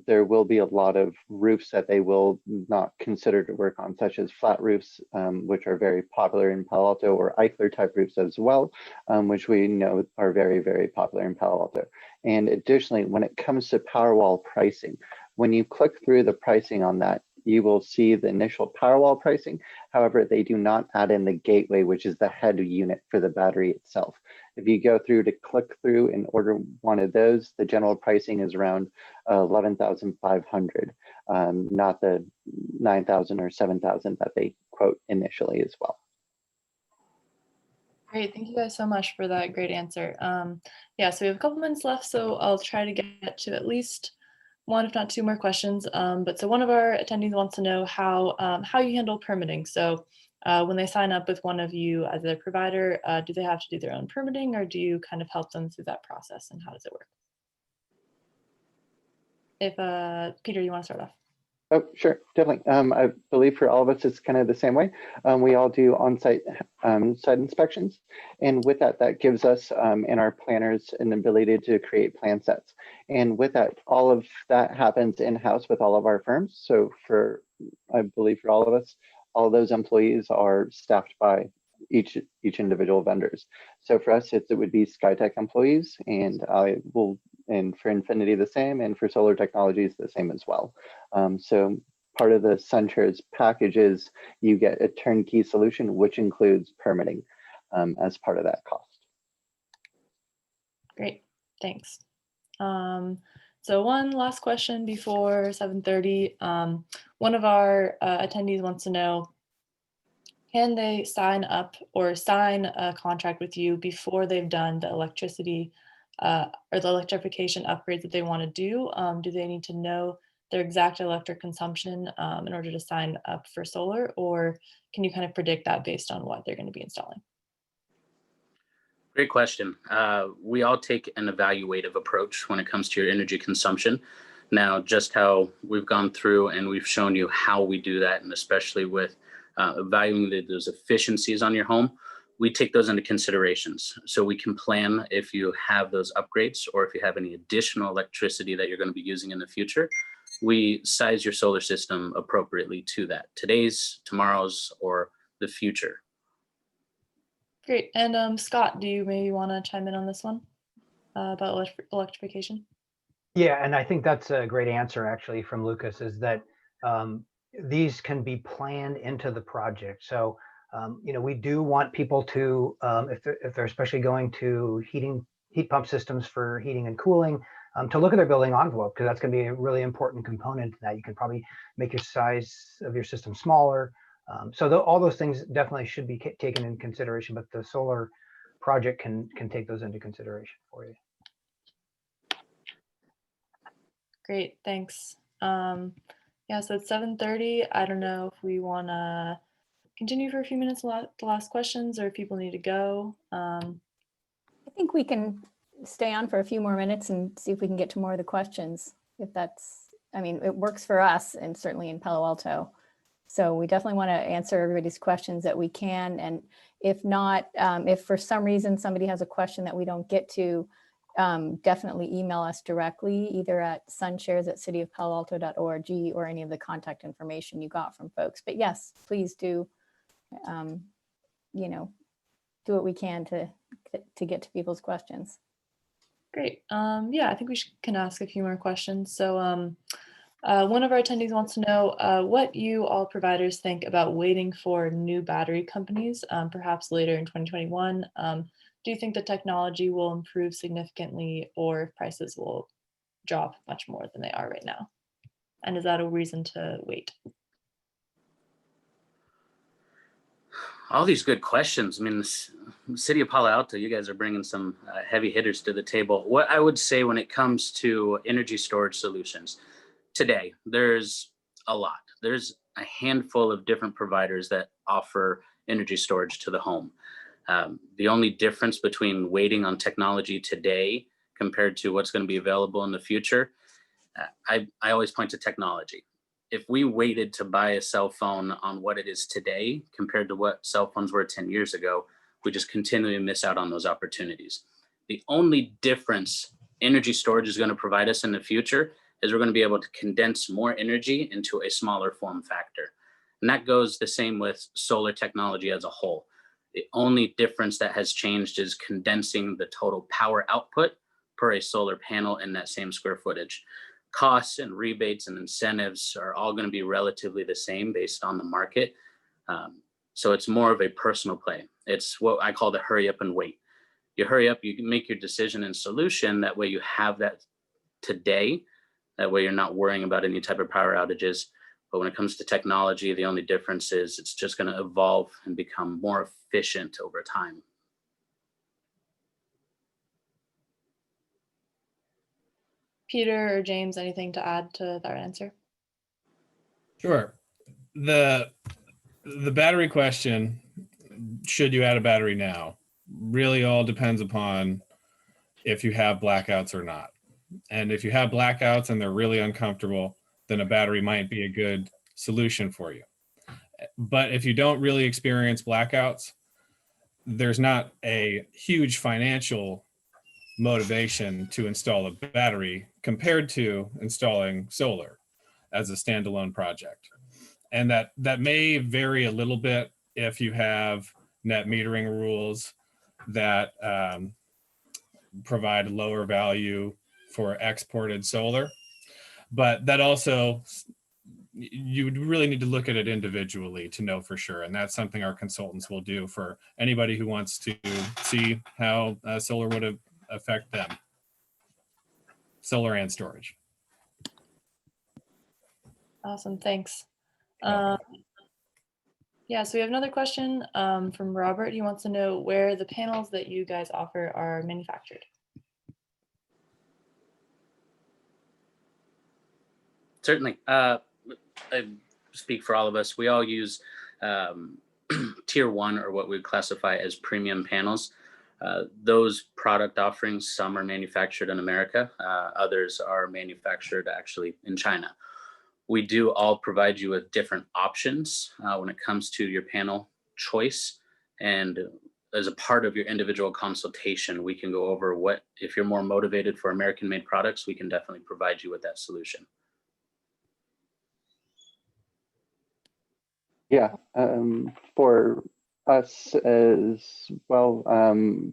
there will be a lot of roofs that they will not consider to work on, such as flat roofs, which are very popular in Palo Alto, or Eichler type roofs as well, which we know are very, very popular in Palo Alto. And additionally, when it comes to Powerwall pricing, when you click through the pricing on that, you will see the initial Powerwall pricing. However, they do not add in the gateway, which is the head unit for the battery itself. If you go through to click through and order one of those, the general pricing is around $11,500, not the $9,000 or $7,000 that they quote initially as well.
Great, thank you guys so much for that great answer. Yeah, so we have a couple minutes left, so I'll try to get to at least one, if not two more questions. But so one of our attendees wants to know how you handle permitting. So when they sign up with one of you as their provider, do they have to do their own permitting, or do you kind of help them through that process, and how does it work? If Peter, you want to start off?
Oh, sure, definitely. I believe for all of us, it's kind of the same way. We all do on-site site inspections. And with that, that gives us and our planners an ability to create plan sets. And with that, all of that happens in-house with all of our firms. So for I believe for all of us, all of those employees are staffed by each individual vendors. So for us, it would be SkyTech employees, and for Infinity the same, and for Solar Technologies the same as well. So part of the SunShares package is you get a turnkey solution, which includes permitting as part of that cost.
Great, thanks. So one last question before 7:30. One of our attendees wants to know, can they sign up or sign a contract with you before they've done the electricity or the electrification upgrades that they want to do? Do they need to know their exact electric consumption in order to sign up for solar, or can you kind of predict that based on what they're going to be installing?
Great question. We all take an evaluative approach when it comes to your energy consumption. Now, just how we've gone through and we've shown you how we do that, and especially with evaluating those efficiencies on your home, we take those into considerations. So we can plan if you have those upgrades or if you have any additional electricity that you're going to be using in the future. We size your solar system appropriately to that, today's, tomorrow's, or the future.
Great. And Scott, do you maybe want to chime in on this one about electrification?
Yeah, and I think that's a great answer actually from Lucas, is that these can be planned into the project. So, we do want people to, if they're especially going to heat pump systems for heating and cooling, to look at their building envelope, because that's going to be a really important component that you can probably make your size of your system smaller. So all those things definitely should be taken into consideration, but the solar project can take those into consideration for you.
Great, thanks. Yeah, so it's 7:30. I don't know if we want to continue for a few minutes, the last questions, or if people need to go.
I think we can stay on for a few more minutes and see if we can get to more of the questions. If that's, I mean, it works for us and certainly in Palo Alto. So we definitely want to answer everybody's questions that we can. And if not, if for some reason somebody has a question that we don't get to, definitely email us directly, either at sunshares@cityofpaloalto.org or any of the contact information you got from folks. But yes, please do, do what we can to get to people's questions.
Great. Yeah, I think we can ask a few more questions. So one of our attendees wants to know what you all providers think about waiting for new battery companies, perhaps later in 2021. Do you think the technology will improve significantly, or if prices will drop much more than they are right now? And is that a reason to wait?
All these good questions. I mean, the city of Palo Alto, you guys are bringing some heavy hitters to the table. What I would say when it comes to energy storage solutions today, there's a lot. There's a handful of different providers that offer energy storage to the home. The only difference between waiting on technology today compared to what's going to be available in the future, I always point to technology. If we waited to buy a cell phone on what it is today compared to what cell phones were 10 years ago, we just continually miss out on those opportunities. The only difference energy storage is going to provide us in the future is we're going to be able to condense more energy into a smaller form factor. And that goes the same with solar technology as a whole. The only difference that has changed is condensing the total power output per a solar panel in that same square footage. Costs and rebates and incentives are all going to be relatively the same based on the market. So it's more of a personal play. It's what I call the hurry up and wait. You hurry up, you can make your decision and solution. That way you have that today. That way you're not worrying about any type of power outages. But when it comes to technology, the only difference is it's just going to evolve and become more efficient over time.
Peter or James, anything to add to that answer?
Sure. The battery question, should you add a battery now, really all depends upon if you have blackouts or not. And if you have blackouts and they're really uncomfortable, then a battery might be a good solution for you. But if you don't really experience blackouts, there's not a huge financial motivation to install a battery compared to installing solar as a standalone project. And that may vary a little bit if you have net metering rules that provide lower value for exported solar. But that also, you would really need to look at it individually to know for sure. And that's something our consultants will do for anybody who wants to see how solar would affect them. Solar and storage.
Awesome, thanks. Yeah, so we have another question from Robert. He wants to know where the panels that you guys offer are manufactured.
Certainly. I speak for all of us. We all use tier 1, or what we classify as premium panels. Those product offerings, some are manufactured in America, others are manufactured actually in China. We do all provide you with different options when it comes to your panel choice. And as a part of your individual consultation, we can go over what, if you're more motivated for American-made products, we can definitely provide you with that solution.
Yeah, for us as well,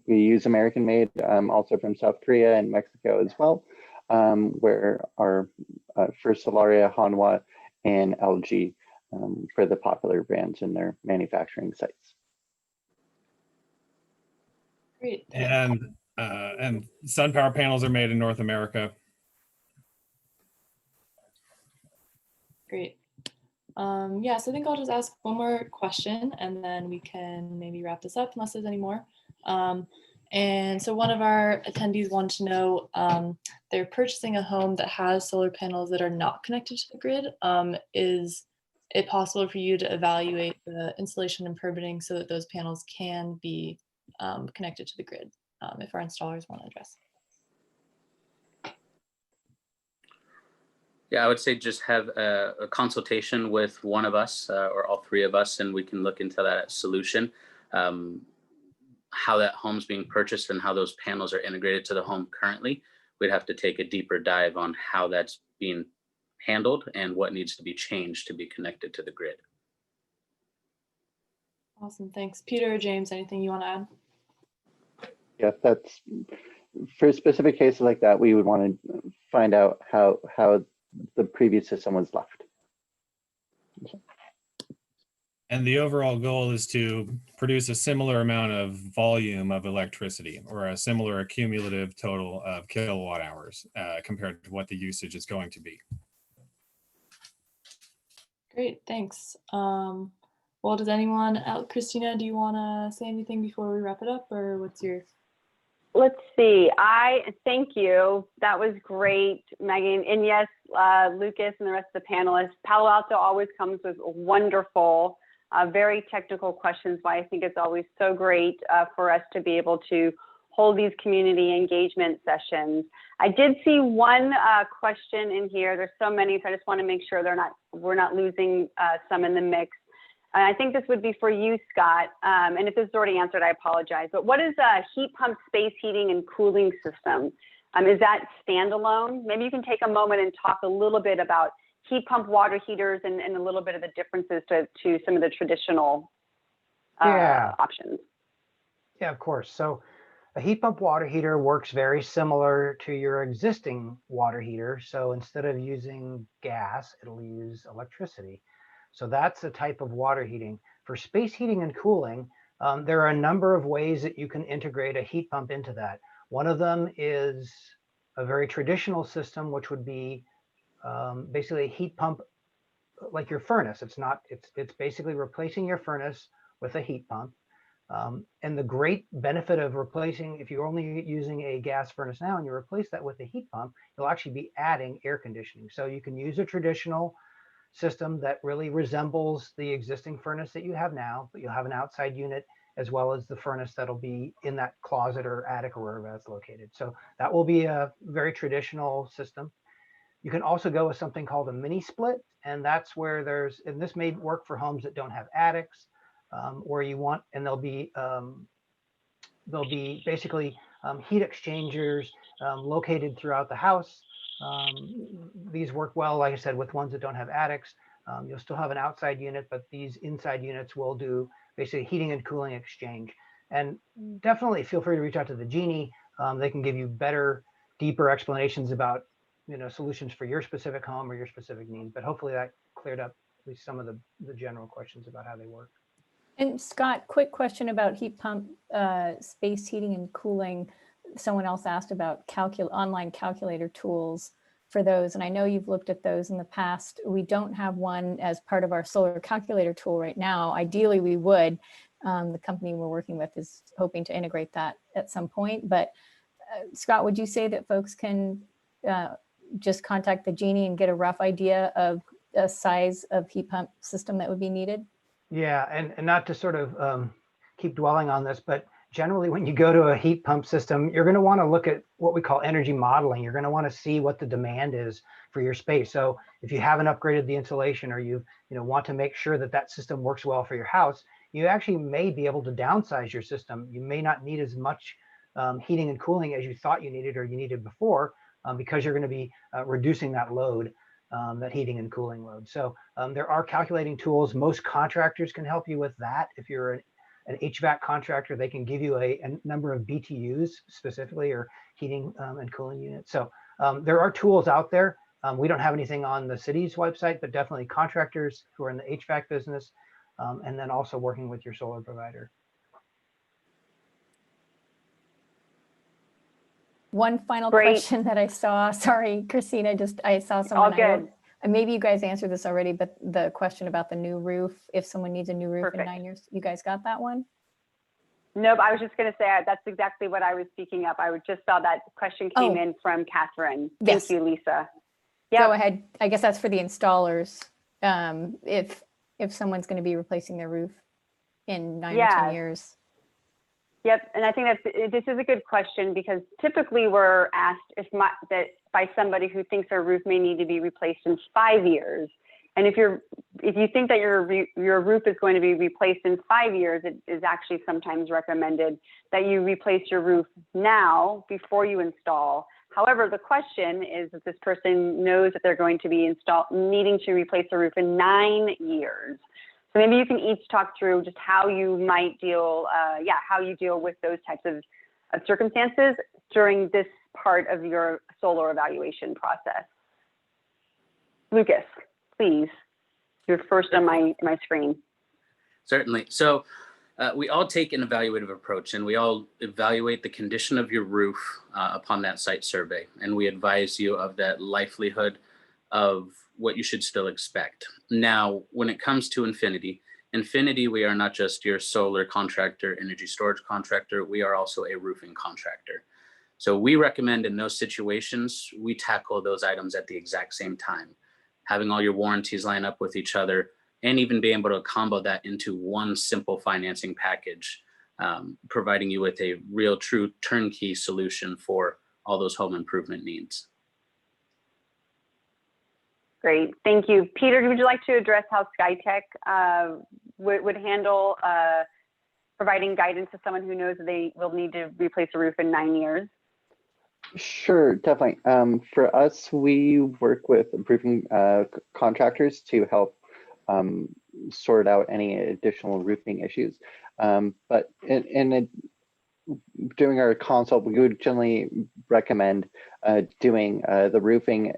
we use American-made, also from South Korea and Mexico as well, where our first Solaria, Hanwha, and LG for the popular brands in their manufacturing sites.
Great.
And SunPower panels are made in North America.
Great. Yeah, so I think I'll just ask one more question and then we can maybe wrap this up unless there's any more. And so one of our attendees wanted to know, they're purchasing a home that has solar panels that are not connected to the grid. Is it possible for you to evaluate the installation and permitting so that those panels can be connected to the grid if our installers want to address?
Yeah, I would say just have a consultation with one of us or all three of us, and we can look into that solution, how that home's being purchased and how those panels are integrated to the home currently. We'd have to take a deeper dive on how that's being handled and what needs to be changed to be connected to the grid.
Awesome, thanks. Peter or James, anything you want to add?
Yeah, that's for specific cases like that, we would want to find out how the previous system was left.
And the overall goal is to produce a similar amount of volume of electricity, or a similar cumulative total of kilowatt hours compared to what the usage is going to be.
Great, thanks. Well, does anyone else, Christina, do you want to say anything before we wrap it up, or what's your?
Let's see. Thank you. That was great, Megan. And yes, Lucas and the rest of the panelists, Palo Alto always comes with wonderful, very technical questions. Why I think it's always so great for us to be able to hold these community engagement sessions. I did see one question in here. There's so many, so I just want to make sure we're not losing some in the mix. I think this would be for you, Scott. And if this is already answered, I apologize. But what is a heat pump space heating and cooling system? Is that standalone? Maybe you can take a moment and talk a little bit about heat pump water heaters and a little bit of the differences to some of the traditional options.
Yeah, of course. So a heat pump water heater works very similar to your existing water heater. So instead of using gas, it'll use electricity. So that's a type of water heating. For space heating and cooling, there are a number of ways that you can integrate a heat pump into that. One of them is a very traditional system, which would be basically a heat pump like your furnace. It's basically replacing your furnace with a heat pump. And the great benefit of replacing, if you're only using a gas furnace now and you replace that with a heat pump, you'll actually be adding air conditioning. So you can use a traditional system that really resembles the existing furnace that you have now, but you'll have an outside unit as well as the furnace that'll be in that closet or attic or wherever that's located. So that will be a very traditional system. You can also go with something called a mini split, and that's where and this may work for homes that don't have attics, where you want, and there'll be basically heat exchangers located throughout the house. These work well, like I said, with ones that don't have attics. You'll still have an outside unit, but these inside units will do basically heating and cooling exchange. And definitely feel free to reach out to the Genie. They can give you better, deeper explanations about solutions for your specific home or your specific needs. But hopefully that cleared up at least some of the general questions about how they work.
And Scott, quick question about heat pump space heating and cooling. Someone else asked about online calculator tools for those. And I know you've looked at those in the past. We don't have one as part of our solar calculator tool right now. Ideally, we would. The company we're working with is hoping to integrate that at some point. But Scott, would you say that folks can just contact the Genie and get a rough idea of the size of heat pump system that would be needed?
Yeah, and not to sort of keep dwelling on this, but generally when you go to a heat pump system, you're going to want to look at what we call energy modeling. You're going to want to see what the demand is for your space. So if you haven't upgraded the insulation, or you want to make sure that that system works well for your house, you actually may be able to downsize your system. You may not need as much heating and cooling as you thought you needed or you needed before, because you're going to be reducing that load, that heating and cooling load. So there are calculating tools. Most contractors can help you with that. If you're an HVAC contractor, they can give you a number of BTUs specifically, or heating and cooling units. So there are tools out there. We don't have anything on the city's website, but definitely contractors who are in the HVAC business, and then also working with your solar provider.
One final question that I saw. Sorry, Christina, I saw someone.
All good.
Maybe you guys answered this already, but the question about the new roof, if someone needs a new roof
Perfect.
in 9 years, you guys got that one?
Nope, I was just going to say that's exactly what I was speaking up. I just saw that question came in from Catherine. Thank you, Lisa.
Yep. Go ahead. I guess that's for the installers. If someone's going to be replacing their roof in 9 or 10 years.
Yep, and I think this is a good question, because typically we're asked that by somebody who thinks their roof may need to be replaced in 5 years. And if you think that your roof is going to be replaced in 5 years, it is actually sometimes recommended that you replace your roof now before you install. However, the question is that this person knows that they're going to be needing to replace the roof in 9 years. So maybe you can each talk through just how you might deal, how you deal with those types of circumstances during this part of your solar evaluation process. Lucas, please. You're first on my screen.
Certainly. So we all take an evaluative approach, and we all evaluate the condition of your roof upon that site survey. And we advise you of that likelihood of what you should still expect. Now, when it comes to Infinity, we are not just your solar contractor, energy storage contractor, we are also a roofing contractor. So we recommend in those situations, we tackle those items at the exact same time, having all your warranties line up with each other, and even being able to combo that into one simple financing package, providing you with a real true turnkey solution for all those home improvement needs.
Great, thank you. Peter, would you like to address how SkyTech would handle providing guidance to someone who knows that they will need to replace a roof in 9 years?
Sure, definitely. For us, we work with roofing contractors to help sort out any additional roofing issues. But during our consult, we would generally recommend doing the roofing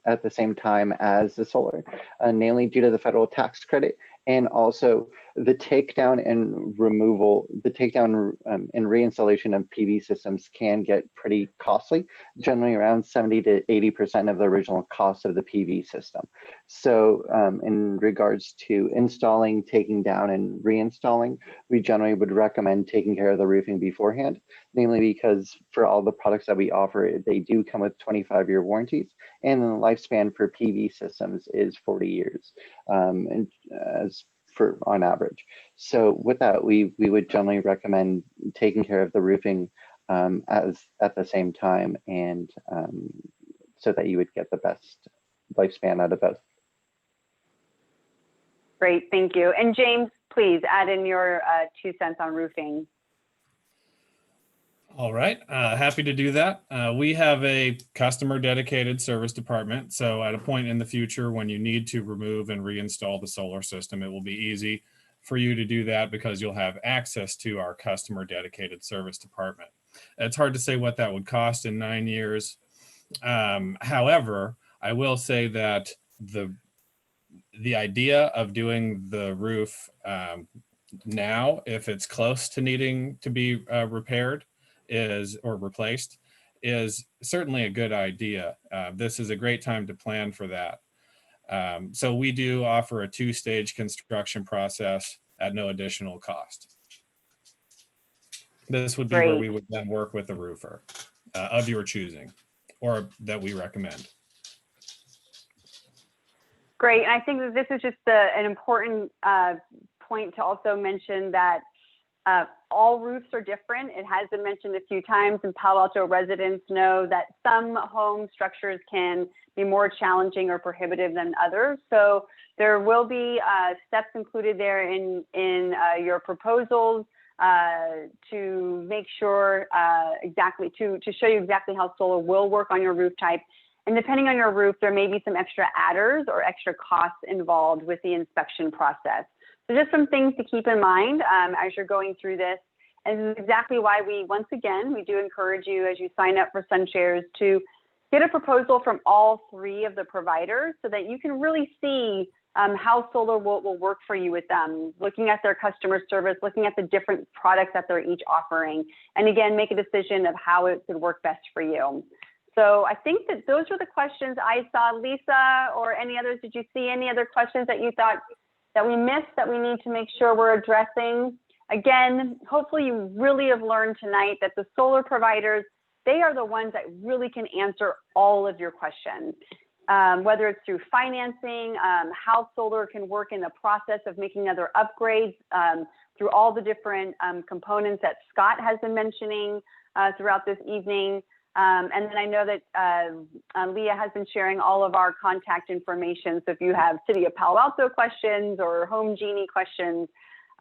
at the same time as the solar, namely due to the federal tax credit, and also the takedown and removal, and reinstallation of PV systems can get pretty costly, generally around 70 to 80% of the original cost of the PV system. So in regards to installing, taking down, and reinstalling, we generally would recommend taking care of the roofing beforehand, namely because for all the products that we offer, they do come with 25-year warranties, and the lifespan for PV systems is 40 years on average. So with that, we would generally recommend taking care of the roofing at the same time, and so that you would get the best lifespan out of both.
Great, thank you. And James, please add in your 2 cents on roofing.
All right, happy to do that. We have a customer dedicated service department. So at a point in the future when you need to remove and reinstall the solar system, it will be easy for you to do that because you'll have access to our customer dedicated service department. It's hard to say what that would cost in 9 years. However, I will say that the idea of doing the roof now, if it's close to needing to be repaired or replaced, is certainly a good idea. This is a great time to plan for that. So we do offer a 2-stage construction process at no additional cost. This would be where we would then work with a roofer of your choosing or that we recommend.
Great. And I think that this is just an important point to also mention that all roofs are different. It has been mentioned a few times, and Palo Alto residents know that some home structures can be more challenging or prohibitive than others. So there will be steps included there in your proposals to make sure to show you exactly how solar will work on your roof type. And depending on your roof, there may be some extra adders or extra costs involved with the inspection process. So just some things to keep in mind as you're going through this. And this is exactly why once again, we do encourage you as you sign up for SunShares to get a proposal from all 3 of the providers so that you can really see how solar will work for you with them, looking at their customer service, looking at the different products that they're each offering, and again, make a decision of how it could work best for you. So I think that those were the questions I saw. Lisa or any others, did you see any other questions that you thought that we missed that we need to make sure we're addressing? Again, hopefully you really have learned tonight that the solar providers, they are the ones that really can answer all of your questions, whether it's through financing, how solar can work in the process of making other upgrades, through all the different components that Scott has been mentioning throughout this evening. And then I know that Leah has been sharing all of our contact information. So if you have City of Palo Alto questions or Home Genie questions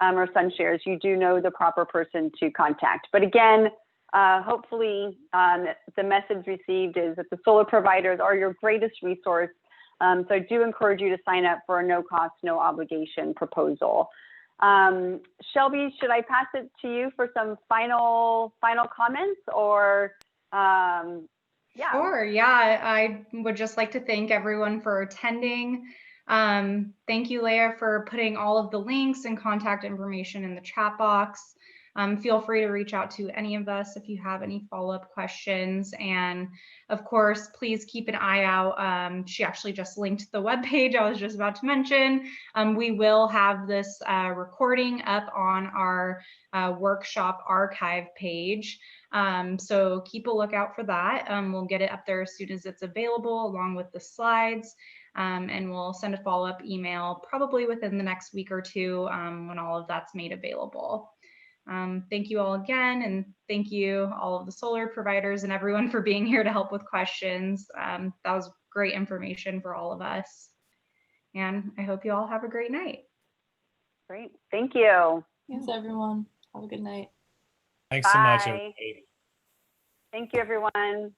or SunShares, you do know the proper person to contact. But again, hopefully the message received is that the solar providers are your greatest resource. So I do encourage you to sign up for a no cost, no obligation proposal. Shelby, should I pass it to you for some final comments or? Yeah.
Sure. Yeah, I would just like to thank everyone for attending. Thank you, Leah, for putting all of the links and contact information in the chat box. Feel free to reach out to any of us if you have any follow-up questions. And of course, please keep an eye out. She actually just linked the webpage I was just about to mention. We will have this recording up on our workshop archive page. So keep a lookout for that. We'll get it up there as soon as it's available, along with the slides. And we'll send a follow-up email probably within the next week or 2 when all of that's made available. Thank you all again, and thank you all of the solar providers and everyone for being here to help with questions. That was great information for all of us. And I hope you all have a great night.
Great. Thank you.
Thanks, everyone. Have a good night.
Thanks so much,
Bye.
everybody.
Thank you, everyone.